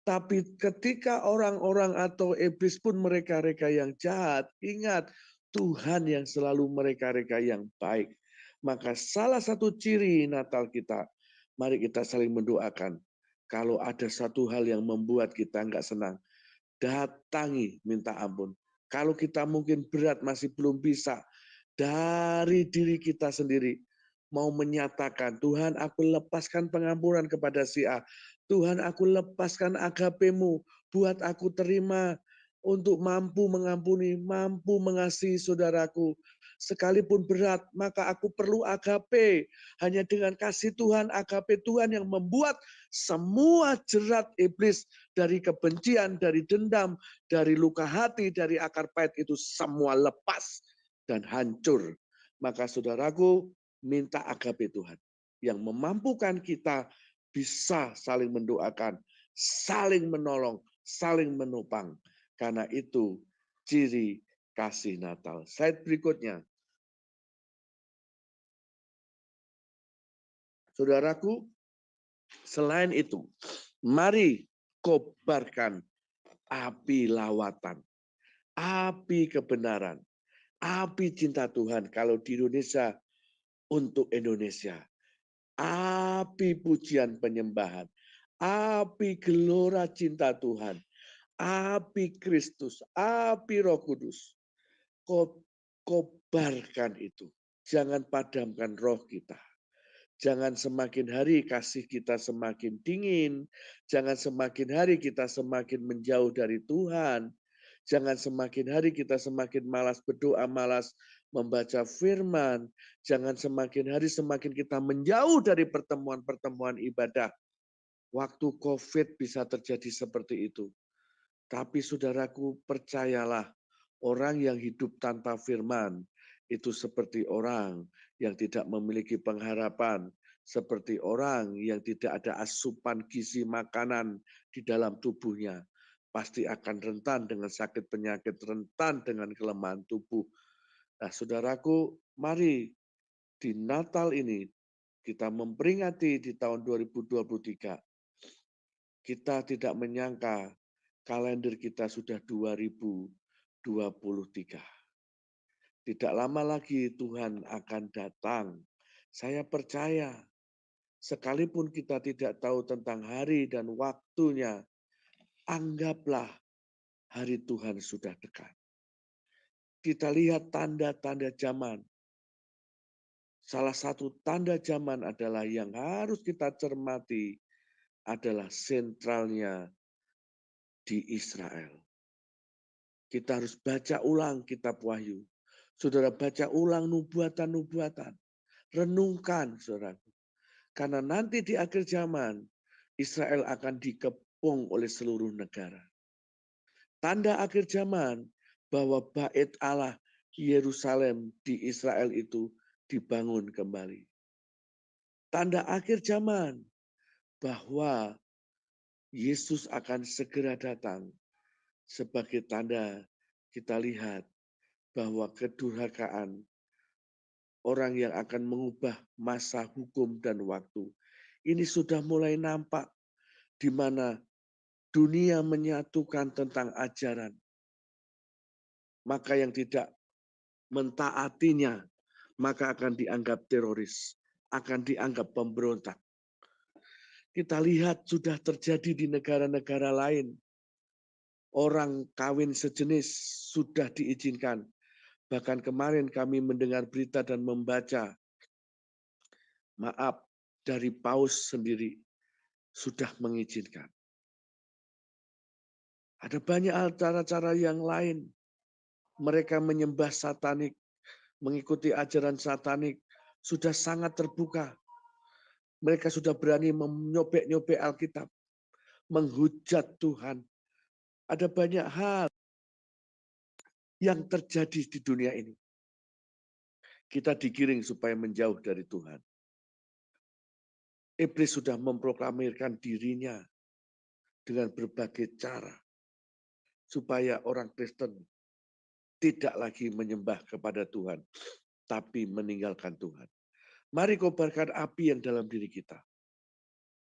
Tapi ketika orang-orang atau iblis pun mereka-reka yang jahat, ingat Tuhan yang selalu mereka-reka yang baik. Maka salah satu ciri Natal kita, mari kita saling mendoakan. Kalau ada satu hal yang membuat kita nggak senang, datangi minta ampun. Kalau kita mungkin berat masih belum bisa, dari diri kita sendiri mau menyatakan, Tuhan aku lepaskan pengampunan kepada si A. Tuhan aku lepaskan agape-Mu, buat aku terima untuk mampu mengampuni, mampu mengasihi saudaraku. Sekalipun berat, maka aku perlu agape. Hanya dengan kasih Tuhan, agape Tuhan yang membuat semua jerat iblis dari kebencian, dari dendam, dari luka hati, dari akar pahit itu semua lepas dan hancur. Maka saudaraku, minta agape Tuhan yang memampukan kita bisa saling mendoakan, saling menolong, saling menopang. Karena itu ciri kasih Natal. Slide berikutnya. Saudaraku, selain itu, mari kobarkan api lawatan, api kebenaran, api cinta Tuhan. Kalau di Indonesia, untuk Indonesia. Api pujian penyembahan, api gelora cinta Tuhan, api Kristus, api Roh Kudus. Kobarkan itu. Jangan padamkan roh kita. Jangan semakin hari kasih kita semakin dingin. Jangan semakin hari kita semakin menjauh dari Tuhan. Jangan semakin hari kita semakin malas berdoa, malas membaca firman. Jangan semakin hari semakin kita menjauh dari pertemuan-pertemuan ibadah. Waktu COVID bisa terjadi seperti itu. Tapi saudaraku, percayalah, orang yang hidup tanpa firman itu seperti orang yang tidak memiliki pengharapan, seperti orang yang tidak ada asupan gizi makanan di dalam tubuhnya. Pasti akan rentan dengan sakit penyakit, rentan dengan kelemahan tubuh. Nah, saudaraku, mari di Natal ini kita memperingati di tahun 2023. Kita tidak menyangka kalender kita sudah 2023. Tidak lama lagi Tuhan akan datang. Saya percaya, sekalipun kita tidak tahu tentang hari dan waktunya, anggaplah hari Tuhan sudah dekat. Kita lihat tanda-tanda zaman. Salah satu tanda zaman adalah yang harus kita cermati adalah sentralnya di Israel. Kita harus baca ulang kitab Wahyu. Saudara baca ulang nubuatan-nubuatan. Renungkan, saudaraku. Karena nanti di akhir zaman, Israel akan dikepung oleh seluruh negara. Tanda akhir zaman bahwa bait Allah Yerusalem di Israel itu dibangun kembali. Tanda akhir zaman bahwa Yesus akan segera datang. Sebagai tanda kita lihat bahwa kedurhakaan orang yang akan mengubah masa hukum dan waktu ini sudah mulai nampak, di mana dunia menyatukan tentang ajaran. Maka yang tidak mentaatinya, maka akan dianggap teroris, akan dianggap pemberontak. Kita lihat sudah terjadi di negara-negara lain. Orang kawin sejenis sudah diizinkan. Bahkan kemarin kami mendengar berita dan membaca, maaf, dari Paus sendiri sudah mengizinkan. Ada banyak cara-cara yang lain. Mereka menyembah satanik, mengikuti ajaran satanik, sudah sangat terbuka. Mereka sudah berani menyobek-nyobek Alkitab, menghujat Tuhan. Ada banyak hal yang terjadi di dunia ini. Kita digiring supaya menjauh dari Tuhan. Iblis sudah memproklamirkan dirinya dengan berbagai cara supaya orang Kristen tidak lagi menyembah kepada Tuhan, tapi meninggalkan Tuhan. Mari kobarkan api yang dalam diri kita.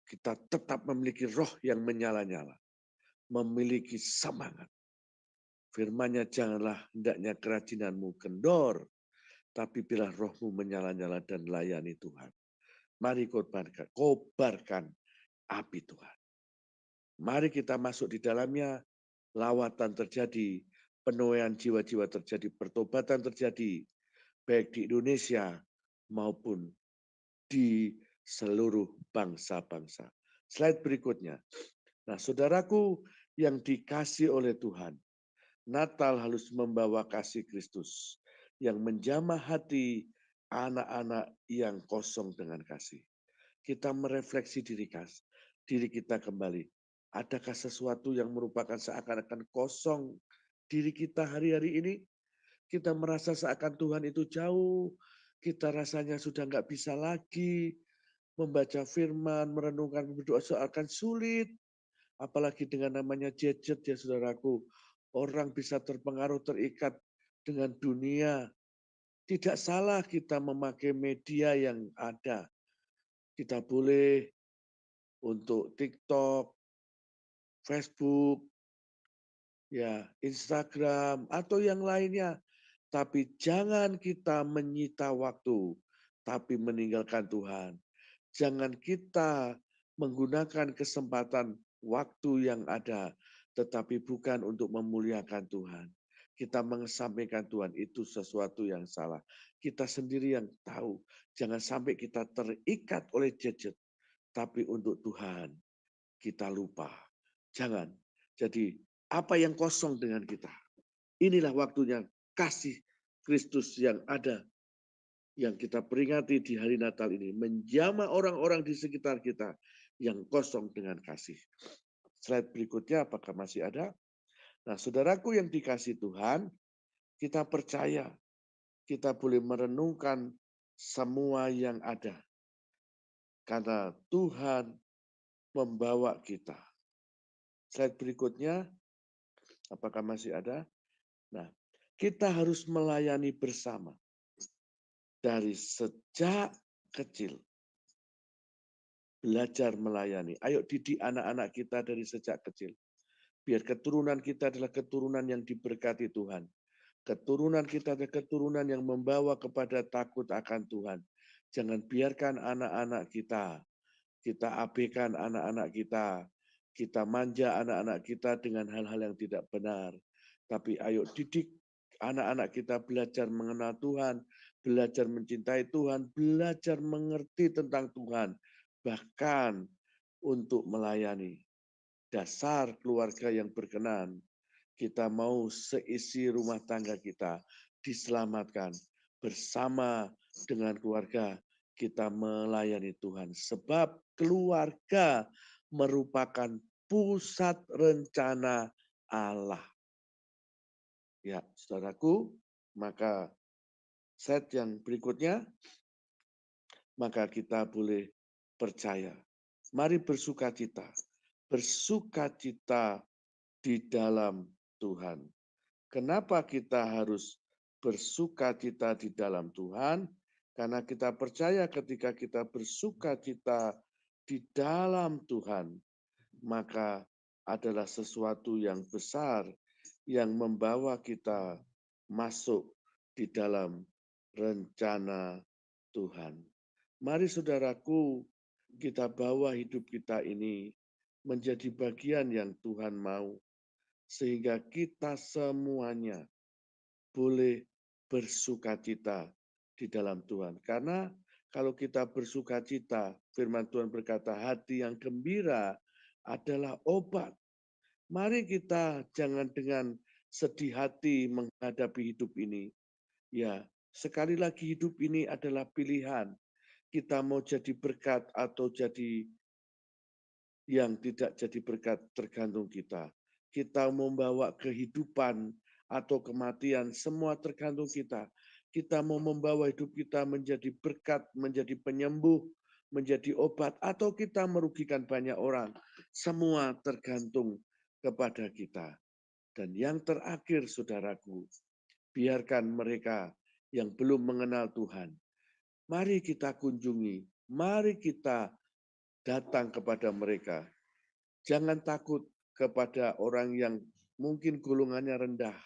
Kita tetap memiliki roh yang menyala-nyala, memiliki semangat. Firman-Nya, janganlah hendaknya kerajinanmu kendor, tapi bila rohmu menyala-nyala dan layani Tuhan. Mari kobarkan api Tuhan. Mari kita masuk di dalamnya, lawatan terjadi, penuaian jiwa-jiwa terjadi, pertobatan terjadi, baik di Indonesia maupun di seluruh bangsa-bangsa. Slide berikutnya. Nah, saudaraku yang dikasih oleh Tuhan, Natal harus membawa kasih Kristus yang menjamah hati anak-anak yang kosong dengan kasih. Kita merefleksi diri kita kembali. Adakah sesuatu yang merupakan seakan-akan kosong diri kita hari-hari ini? Kita merasa seakan Tuhan itu jauh, kita rasanya sudah nggak bisa lagi membaca firman, merenungkan, berdoa seakan sulit. Apalagi dengan namanya gadget ya saudaraku. Orang bisa terpengaruh, terikat dengan dunia. Tidak salah kita memakai media yang ada. Kita boleh untuk TikTok, Facebook, ya Instagram, atau yang lainnya. Tapi jangan kita menyita waktu, tapi meninggalkan Tuhan. Jangan kita menggunakan kesempatan waktu yang ada, tetapi bukan untuk memuliakan Tuhan. Kita mengesampingkan Tuhan, itu sesuatu yang salah. Kita sendiri yang tahu. Jangan sampai kita terikat oleh gadget, tapi untuk Tuhan kita lupa. Jangan. Jadi apa yang kosong dengan kita? Inilah waktunya kasih Kristus yang ada, yang kita peringati di hari Natal ini, menjamah orang-orang di sekitar kita yang kosong dengan kasih. Slide berikutnya, apakah masih ada? Nah, saudaraku yang dikasih Tuhan, kita percaya kita boleh merenungkan semua yang ada. Karena Tuhan membawa kita. Slide berikutnya, apakah masih ada? Nah, kita harus melayani bersama. Dari sejak kecil. Belajar melayani. Ayo didik anak-anak kita dari sejak kecil. Biar keturunan kita adalah keturunan yang diberkati Tuhan. Keturunan kita adalah keturunan yang membawa kepada takut akan Tuhan. Jangan biarkan anak-anak kita abaikan anak-anak kita manja anak-anak kita dengan hal-hal yang tidak benar. Tapi ayo didik anak-anak kita belajar mengenal Tuhan, belajar mencintai Tuhan, belajar mengerti tentang Tuhan, bahkan untuk melayani. Dasar keluarga yang berkenan, kita mau seisi rumah tangga kita diselamatkan bersama dengan keluarga kita melayani Tuhan. Sebab keluarga merupakan pusat rencana Allah. Ya, saudaraku, maka set yang berikutnya, maka kita boleh percaya. Mari bersukacita. Bersukacita di dalam Tuhan. Kenapa kita harus bersukacita di dalam Tuhan? Karena kita percaya ketika kita bersukacita di dalam Tuhan, maka adalah sesuatu yang besar yang membawa kita masuk di dalam rencana Tuhan. Mari saudaraku, kita bawa hidup kita ini menjadi bagian yang Tuhan mau, sehingga kita semuanya boleh bersukacita di dalam Tuhan. Karena kalau kita bersukacita, firman Tuhan berkata, hati yang gembira adalah obat. Mari kita jangan dengan sedih hati menghadapi hidup ini. Ya, sekali lagi hidup ini adalah pilihan. kita mau jadi berkat atau jadi yang tidak jadi berkat tergantung kita. Kita membawa kehidupan atau kematian, semua tergantung kita. Kita mau membawa hidup kita menjadi berkat, menjadi penyembuh, menjadi obat, atau kita merugikan banyak orang. Semua tergantung kepada kita. Dan yang terakhir, saudaraku, biarkan mereka yang belum mengenal Tuhan, mari kita kunjungi, mari kita datang kepada mereka. Jangan takut kepada orang yang mungkin golongannya rendah,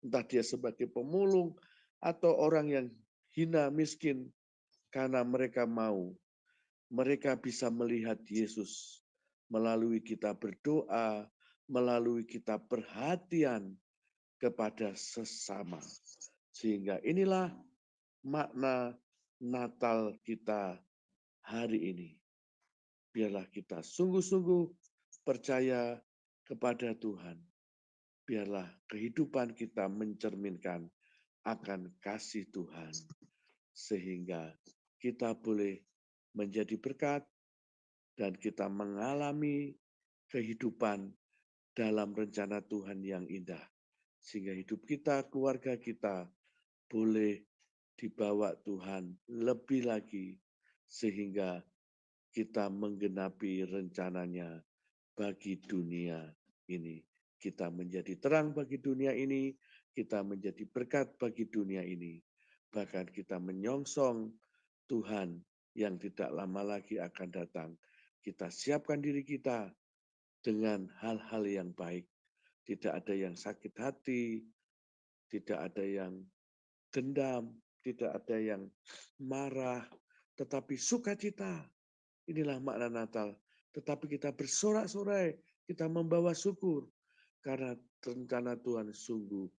entah dia sebagai pemulung atau orang yang hina miskin, karena mereka mereka bisa melihat Yesus melalui kita berdoa, melalui kita perhatian kepada sesama. Sehingga inilah makna Natal kita hari ini. Biarlah kita sungguh-sungguh percaya kepada Tuhan. Biarlah kehidupan kita mencerminkan akan kasih Tuhan. Sehingga kita boleh menjadi berkat dan kita mengalami kehidupan dalam rencana Tuhan yang indah. Sehingga hidup kita, keluarga kita boleh dibawa Tuhan lebih lagi sehingga kita menggenapi rencananya bagi dunia ini. Kita menjadi terang bagi dunia ini, kita menjadi berkat bagi dunia ini. Bahkan kita menyongsong Tuhan yang tidak lama lagi akan datang. Kita siapkan diri kita dengan hal-hal yang baik. Tidak ada yang sakit hati, tidak ada yang dendam, tidak ada yang marah, tetapi sukacita. Inilah makna Natal. Tetapi kita bersorak-sorai, kita membawa syukur. Karena rencana Tuhan sungguh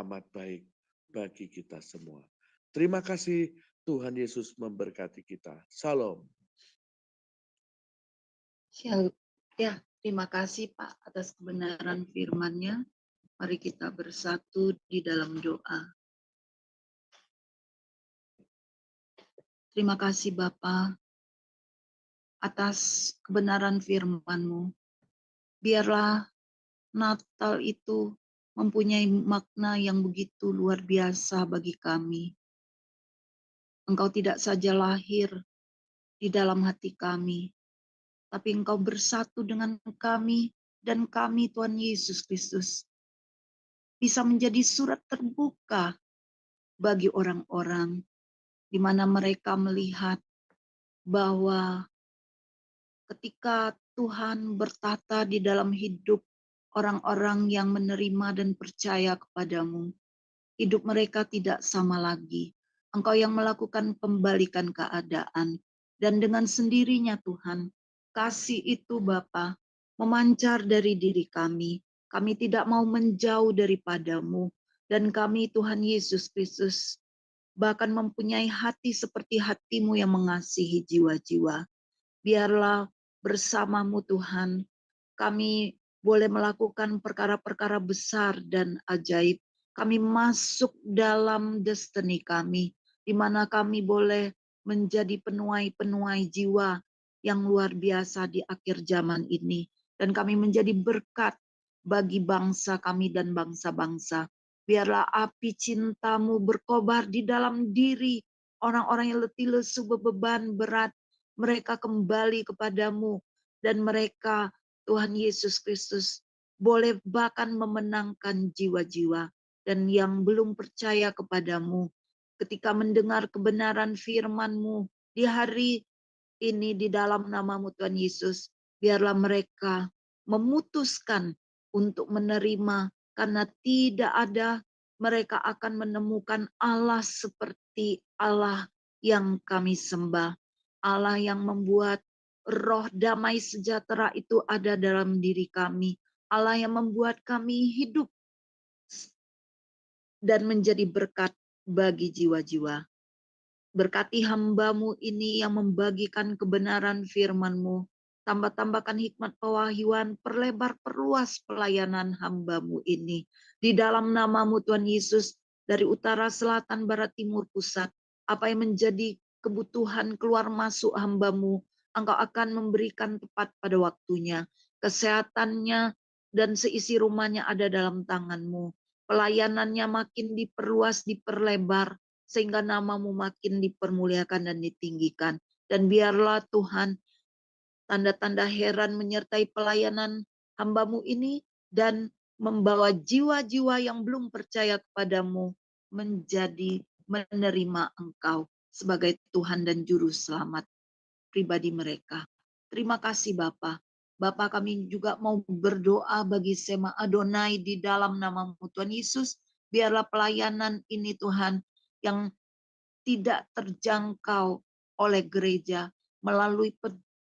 amat baik bagi kita semua. Terima kasih, Tuhan Yesus memberkati kita. Salam. Ya, terima kasih Pak atas kebenaran firman-Nya. Mari kita bersatu di dalam doa. Terima kasih Bapa atas kebenaran firman-Mu. Biarlah Natal itu mempunyai makna yang begitu luar biasa bagi kami. Engkau tidak saja lahir di dalam hati kami, tapi Engkau bersatu dengan kami, dan kami Tuhan Yesus Kristus bisa menjadi surat terbuka bagi orang-orang di mana mereka melihat bahwa ketika Tuhan bertata di dalam hidup orang-orang yang menerima dan percaya kepadamu, hidup mereka tidak sama lagi. Engkau yang melakukan pembalikan keadaan. Dan dengan sendirinya Tuhan, kasih itu Bapa memancar dari diri kami. Kami tidak mau menjauh daripadamu. Dan kami Tuhan Yesus Kristus bahkan mempunyai hati seperti hatimu yang mengasihi jiwa-jiwa. Biarlah bersamamu Tuhan, kami boleh melakukan perkara-perkara besar dan ajaib. Kami masuk dalam destiny kami, di mana kami boleh menjadi penuai-penuai jiwa yang luar biasa di akhir zaman ini. Dan kami menjadi berkat bagi bangsa kami dan bangsa-bangsa. Biarlah api cintamu berkobar di dalam diri orang-orang yang letih lesu beban berat. Mereka kembali kepadamu dan mereka Tuhan Yesus Kristus boleh bahkan memenangkan jiwa-jiwa dan yang belum percaya kepadamu ketika mendengar kebenaran firman-Mu di hari ini di dalam namamu Tuhan Yesus, biarlah mereka memutuskan untuk menerima karena tidak ada mereka akan menemukan Allah seperti Allah yang kami sembah. Allah yang membuat roh damai sejahtera itu ada dalam diri kami. Allah yang membuat kami hidup dan menjadi berkat bagi jiwa-jiwa. Berkati hamba-Mu ini yang membagikan kebenaran firman-Mu. Tambah-tambahkan hikmat pewahyuan, perlebar perluas pelayanan hamba-Mu ini. Di dalam nama-Mu Tuhan Yesus, dari utara, selatan, barat, timur, pusat. Apa yang menjadi kebutuhan keluar masuk hamba-Mu, Engkau akan memberikan tepat pada waktunya. Kesehatannya dan seisi rumahnya ada dalam tangan-Mu. Pelayanannya makin diperluas, diperlebar, sehingga nama-Mu makin dipermuliakan dan ditinggikan. Dan biarlah Tuhan, tanda-tanda heran menyertai pelayanan hamba-Mu ini, dan membawa jiwa-jiwa yang belum percaya kepadamu menjadi menerima Engkau sebagai Tuhan dan Juru Selamat pribadi mereka. Terima kasih Bapa. Bapa, kami juga mau berdoa bagi Sema Adonai di dalam nama-Mu Tuhan Yesus. Biarlah pelayanan ini Tuhan yang tidak terjangkau oleh gereja melalui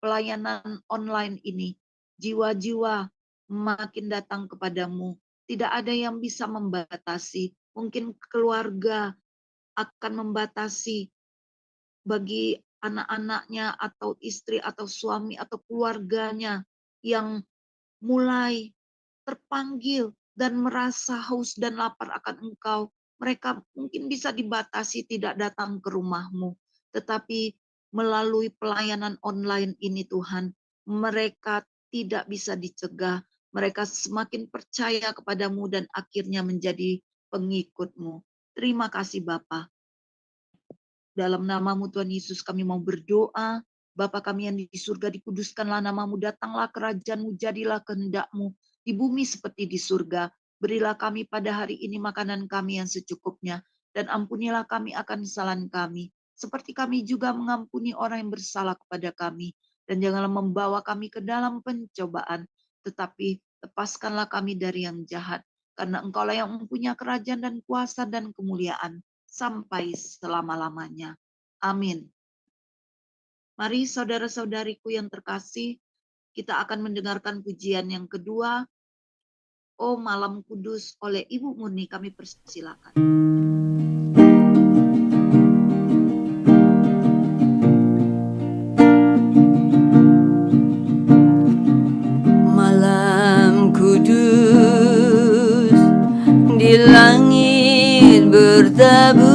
pelayanan online ini. Jiwa-jiwa makin datang kepadamu. Tidak ada yang bisa membatasi. Mungkin keluarga akan membatasi bagi anak-anaknya atau istri atau suami atau keluarganya yang mulai terpanggil dan merasa haus dan lapar akan Engkau. Mereka mungkin bisa dibatasi tidak datang ke rumah-Mu. Tetapi melalui pelayanan online ini Tuhan, mereka tidak bisa dicegah. Mereka semakin percaya kepadamu dan akhirnya menjadi pengikut-Mu. Terima kasih Bapa. Dalam nama-Mu Tuhan Yesus kami mau berdoa. Bapa kami yang di surga, dikuduskanlah nama-Mu, datanglah kerajaan-Mu, jadilah kehendak-Mu di bumi seperti di surga. Berilah kami pada hari ini makanan kami yang secukupnya, dan ampunilah kami akan kesalahan kami, seperti kami juga mengampuni orang yang bersalah kepada kami. Dan janganlah membawa kami ke dalam pencobaan, tetapi lepaskanlah kami dari yang jahat, karena Engkaulah yang mempunyai kerajaan dan kuasa dan kemuliaan sampai selama-lamanya. Amin. Mari saudara-saudariku yang terkasih, kita akan mendengarkan pujian yang kedua, O Malam Kudus oleh Ibu Murni, kami persilakan. Malam kudus di langit bertaburan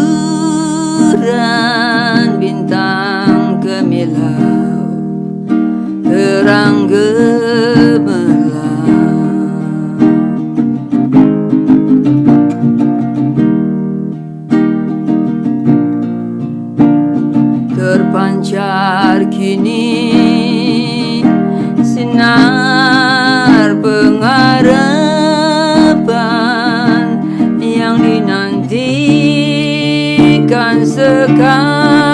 bintang kemilau terang gemerlap. Terpancar kini sinar pengharapan yang dinantikan sekarang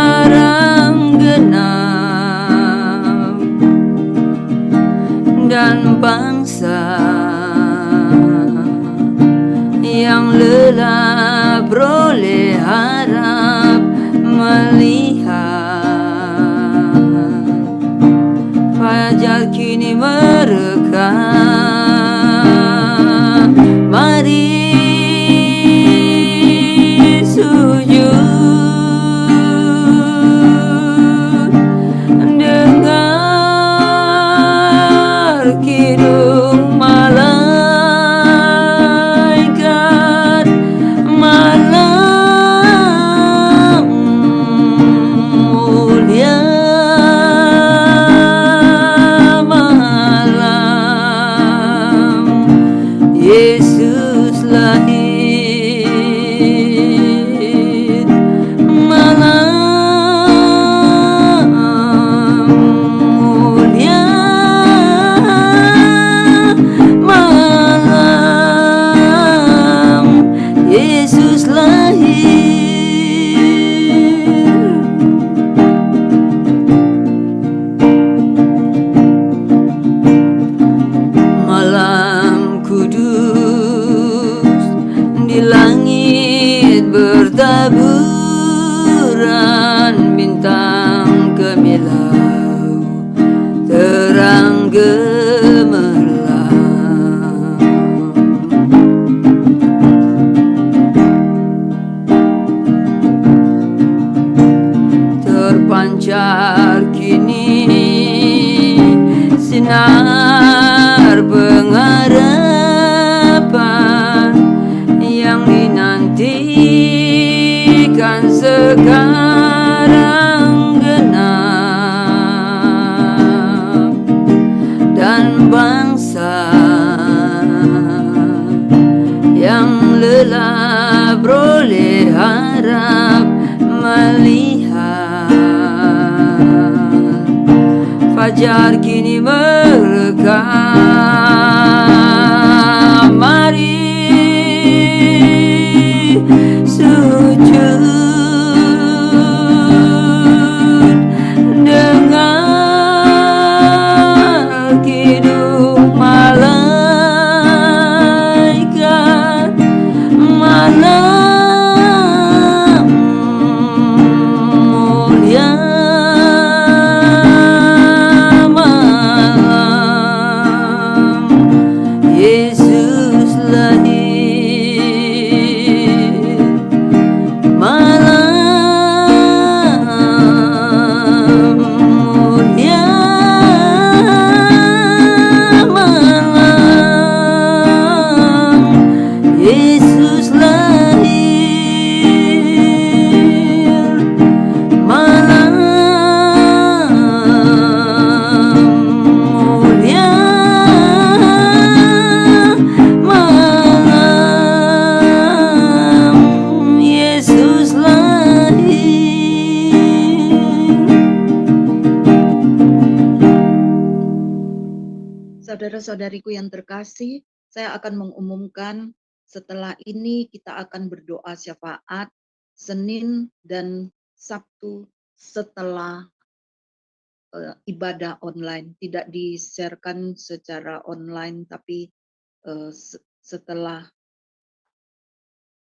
genap, dan bangsa yang lelah beroleh harap melihat fajar kini merekah. Mari sujud, dengar kidung malaikat, malam mulia, Yesus lahir. Malam mulia, malam Yesus lahir. Malam kudus di langit bertaburan bintang kemilau terang gemerlap. Terpancar kini sinar pengharapan yang dinantikan sekarang kita beroleh harap melihat fajar kini merekam. Mari sujud dengar kidung malaikat malam mulia malam Yesus lahir malam mulia malam Yesus lahir malam mulia malam Yesus lahir. Saudara-saudariku yang terkasih, saya akan mengumumkan setelah ini kita akan berdoa syafaat Senin dan Sabtu setelah ibadah online. Tidak di-sharekan secara online, tapi setelah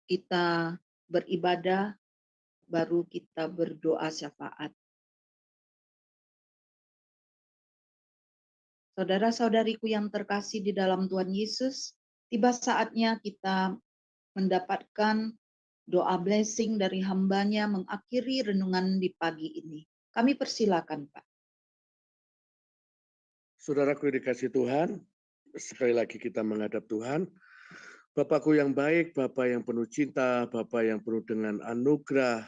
kita beribadah, baru kita berdoa syafaat. Saudara-saudariku yang terkasih di dalam Tuhan Yesus, tiba saatnya kita mendapatkan doa blessing dari hamba-Nya mengakhiri renungan di pagi ini. Kami persilakan, Pak. Saudaraku yang dikasih Tuhan, sekali lagi kita menghadap Tuhan. Bapakku yang baik, Bapa yang penuh cinta, Bapa yang penuh dengan anugerah,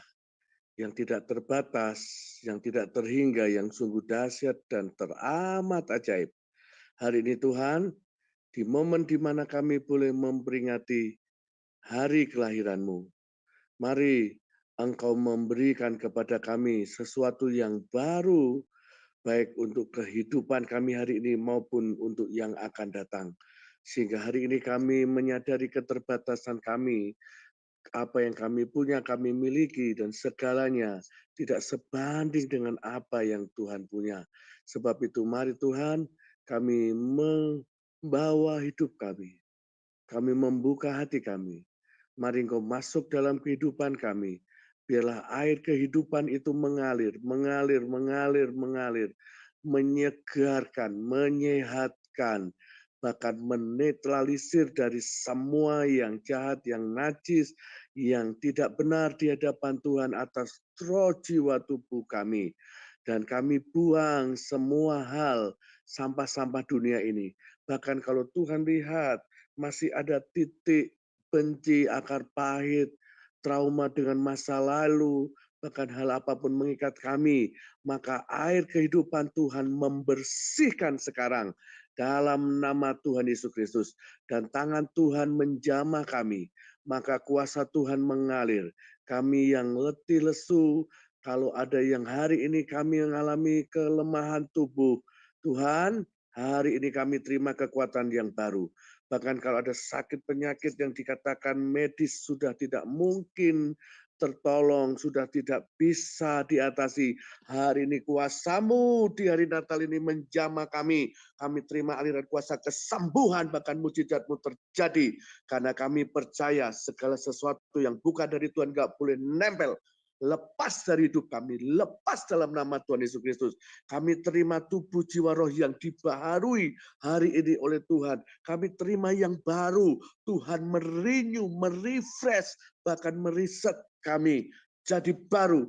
yang tidak terbatas, yang tidak terhingga, yang sungguh dahsyat dan teramat ajaib. Hari ini Tuhan, di momen di mana kami boleh memperingati hari kelahiran-Mu, mari Engkau memberikan kepada kami sesuatu yang baru, baik untuk kehidupan kami hari ini maupun untuk yang akan datang. Sehingga hari ini kami menyadari keterbatasan kami, apa yang kami punya, kami miliki, dan segalanya tidak sebanding dengan apa yang Tuhan punya. Sebab itu mari Tuhan, kami membawa hidup kami. Kami membuka hati kami. Mari Engkau masuk dalam kehidupan kami. Biarlah air kehidupan itu mengalir, mengalir, mengalir, mengalir. Menyegarkan, menyehatkan, bahkan menetralisir dari semua yang jahat, yang najis, yang tidak benar di hadapan Tuhan atas roh jiwa tubuh kami. Dan kami buang semua hal sampah-sampah dunia ini. Bahkan kalau Tuhan lihat masih ada titik benci, akar pahit, trauma dengan masa lalu, bahkan hal apapun mengikat kami, maka air kehidupan Tuhan membersihkan sekarang dalam nama Tuhan Yesus Kristus. Dan tangan Tuhan menjamah kami, maka kuasa Tuhan mengalir. Kami yang letih lesu, kalau ada yang hari ini kami mengalami kelemahan tubuh, Tuhan, hari ini kami terima kekuatan yang baru. Bahkan kalau ada sakit penyakit yang dikatakan medis sudah tidak mungkin tertolong, sudah tidak bisa diatasi. Hari ini kuasa-Mu di hari Natal ini menjamah kami. Kami terima aliran kuasa kesembuhan, bahkan mujizat-Mu terjadi. Karena kami percaya segala sesuatu yang bukan dari Tuhan gak boleh nempel. Lepas dari hidup kami, lepas dalam nama Tuhan Yesus Kristus. Kami terima tubuh jiwa roh yang dibaharui hari ini oleh Tuhan. Kami terima yang baru. Tuhan merenew, merefresh, bahkan mereset kami. Jadi baru,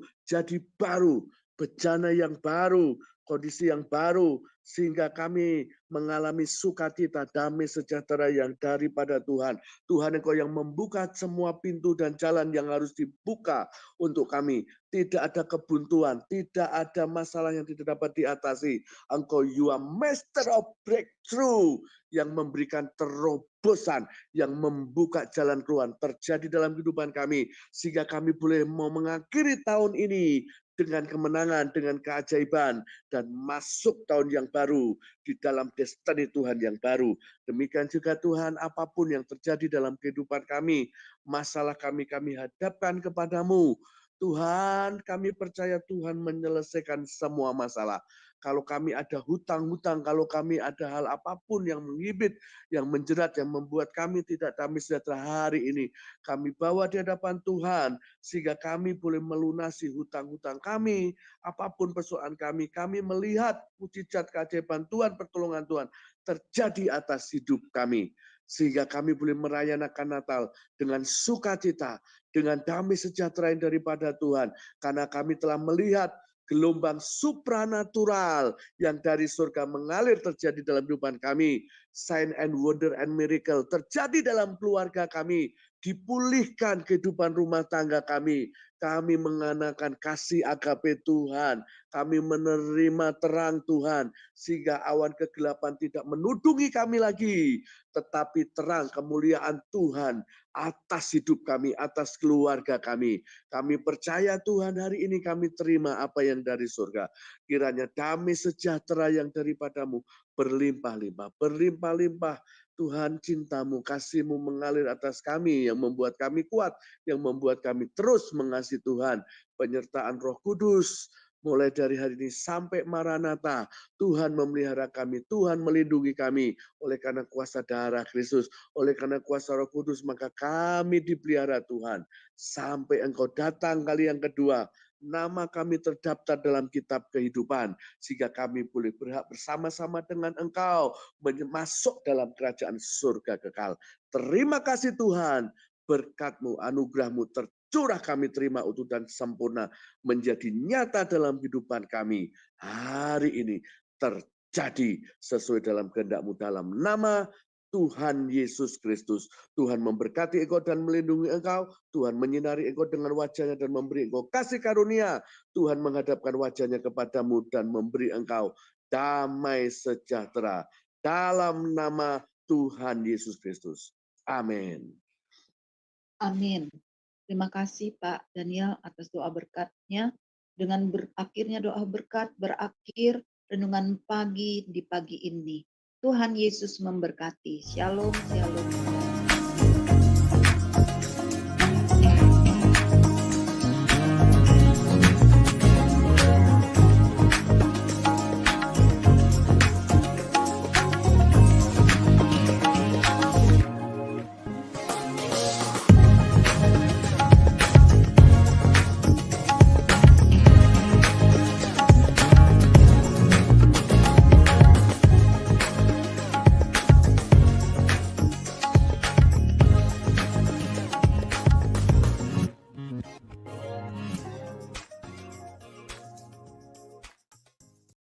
bejana yang baru, kondisi yang baru. sehingga kami mengalami sukacita, damai sejahtera yang daripada Tuhan. Tuhan, Engkau yang membuka semua pintu dan jalan yang harus dibuka untuk kami. Tidak ada kebuntuan, tidak ada masalah yang tidak dapat diatasi. Engkau, you are master of breakthrough, yang memberikan terobosan, yang membuka jalan keluar terjadi dalam kehidupan kami, sehingga kami boleh mau mengakhiri tahun ini dengan kemenangan, dengan keajaiban, dan masuk tahun yang baru di dalam destiny Tuhan yang baru. Demikian juga Tuhan, apapun yang terjadi dalam kehidupan kami, masalah kami hadapkan kepadamu. Tuhan, kami percaya Tuhan menyelesaikan semua masalah. Kalau kami ada hutang-hutang, kalau kami ada hal apapun yang menghibit, yang menjerat, yang membuat kami tidak damai sejahtera hari ini, kami bawa di hadapan Tuhan, sehingga kami boleh melunasi hutang-hutang kami, apapun persoalan kami melihat mujizat keajaiban Tuhan, pertolongan Tuhan terjadi atas hidup kami. Sehingga kami boleh merayakan Natal dengan sukacita, dengan damai sejahtera yang daripada Tuhan. Karena kami telah melihat gelombang supranatural yang dari surga mengalir terjadi dalam kehidupan kami. Sign and wonder and miracle terjadi dalam keluarga kami. Dipulihkan kehidupan rumah tangga kami. Kami menganakan kasih agape Tuhan. Kami menerima terang Tuhan. Sehingga awan kegelapan tidak menudungi kami lagi. Tetapi terang kemuliaan Tuhan atas hidup kami, atas keluarga kami. Kami percaya Tuhan, hari ini kami terima apa yang dari surga. Kiranya damai sejahtera yang daripadamu berlimpah-limpah, berlimpah-limpah. Tuhan, cintamu, kasihmu mengalir atas kami, yang membuat kami kuat, yang membuat kami terus mengasihi Tuhan. Penyertaan Roh Kudus, mulai dari hari ini sampai Maranatha, Tuhan memelihara kami, Tuhan melindungi kami. Oleh karena kuasa darah Kristus, oleh karena kuasa Roh Kudus, maka kami dipelihara Tuhan. Sampai Engkau datang kali yang kedua, nama kami terdaftar dalam kitab kehidupan, sehingga kami boleh berhak bersama-sama dengan Engkau masuk dalam kerajaan surga kekal. Terima kasih Tuhan, berkat-Mu, anugerah-Mu tercurah kami terima utuh dan sempurna, menjadi nyata dalam kehidupan kami. Hari ini terjadi sesuai dalam kehendak-Mu, dalam nama Tuhan Yesus Kristus. Tuhan memberkati engkau dan melindungi engkau. Tuhan menyinari engkau dengan wajahnya dan memberi engkau kasih karunia. Tuhan menghadapkan wajahnya kepadamu dan memberi engkau damai sejahtera. Dalam nama Tuhan Yesus Kristus. Amin. Amin. Terima kasih Pak Daniel atas doa berkatnya. Dengan berakhirnya doa berkat, berakhir renungan pagi di pagi ini. Tuhan Yesus memberkati. Shalom, shalom.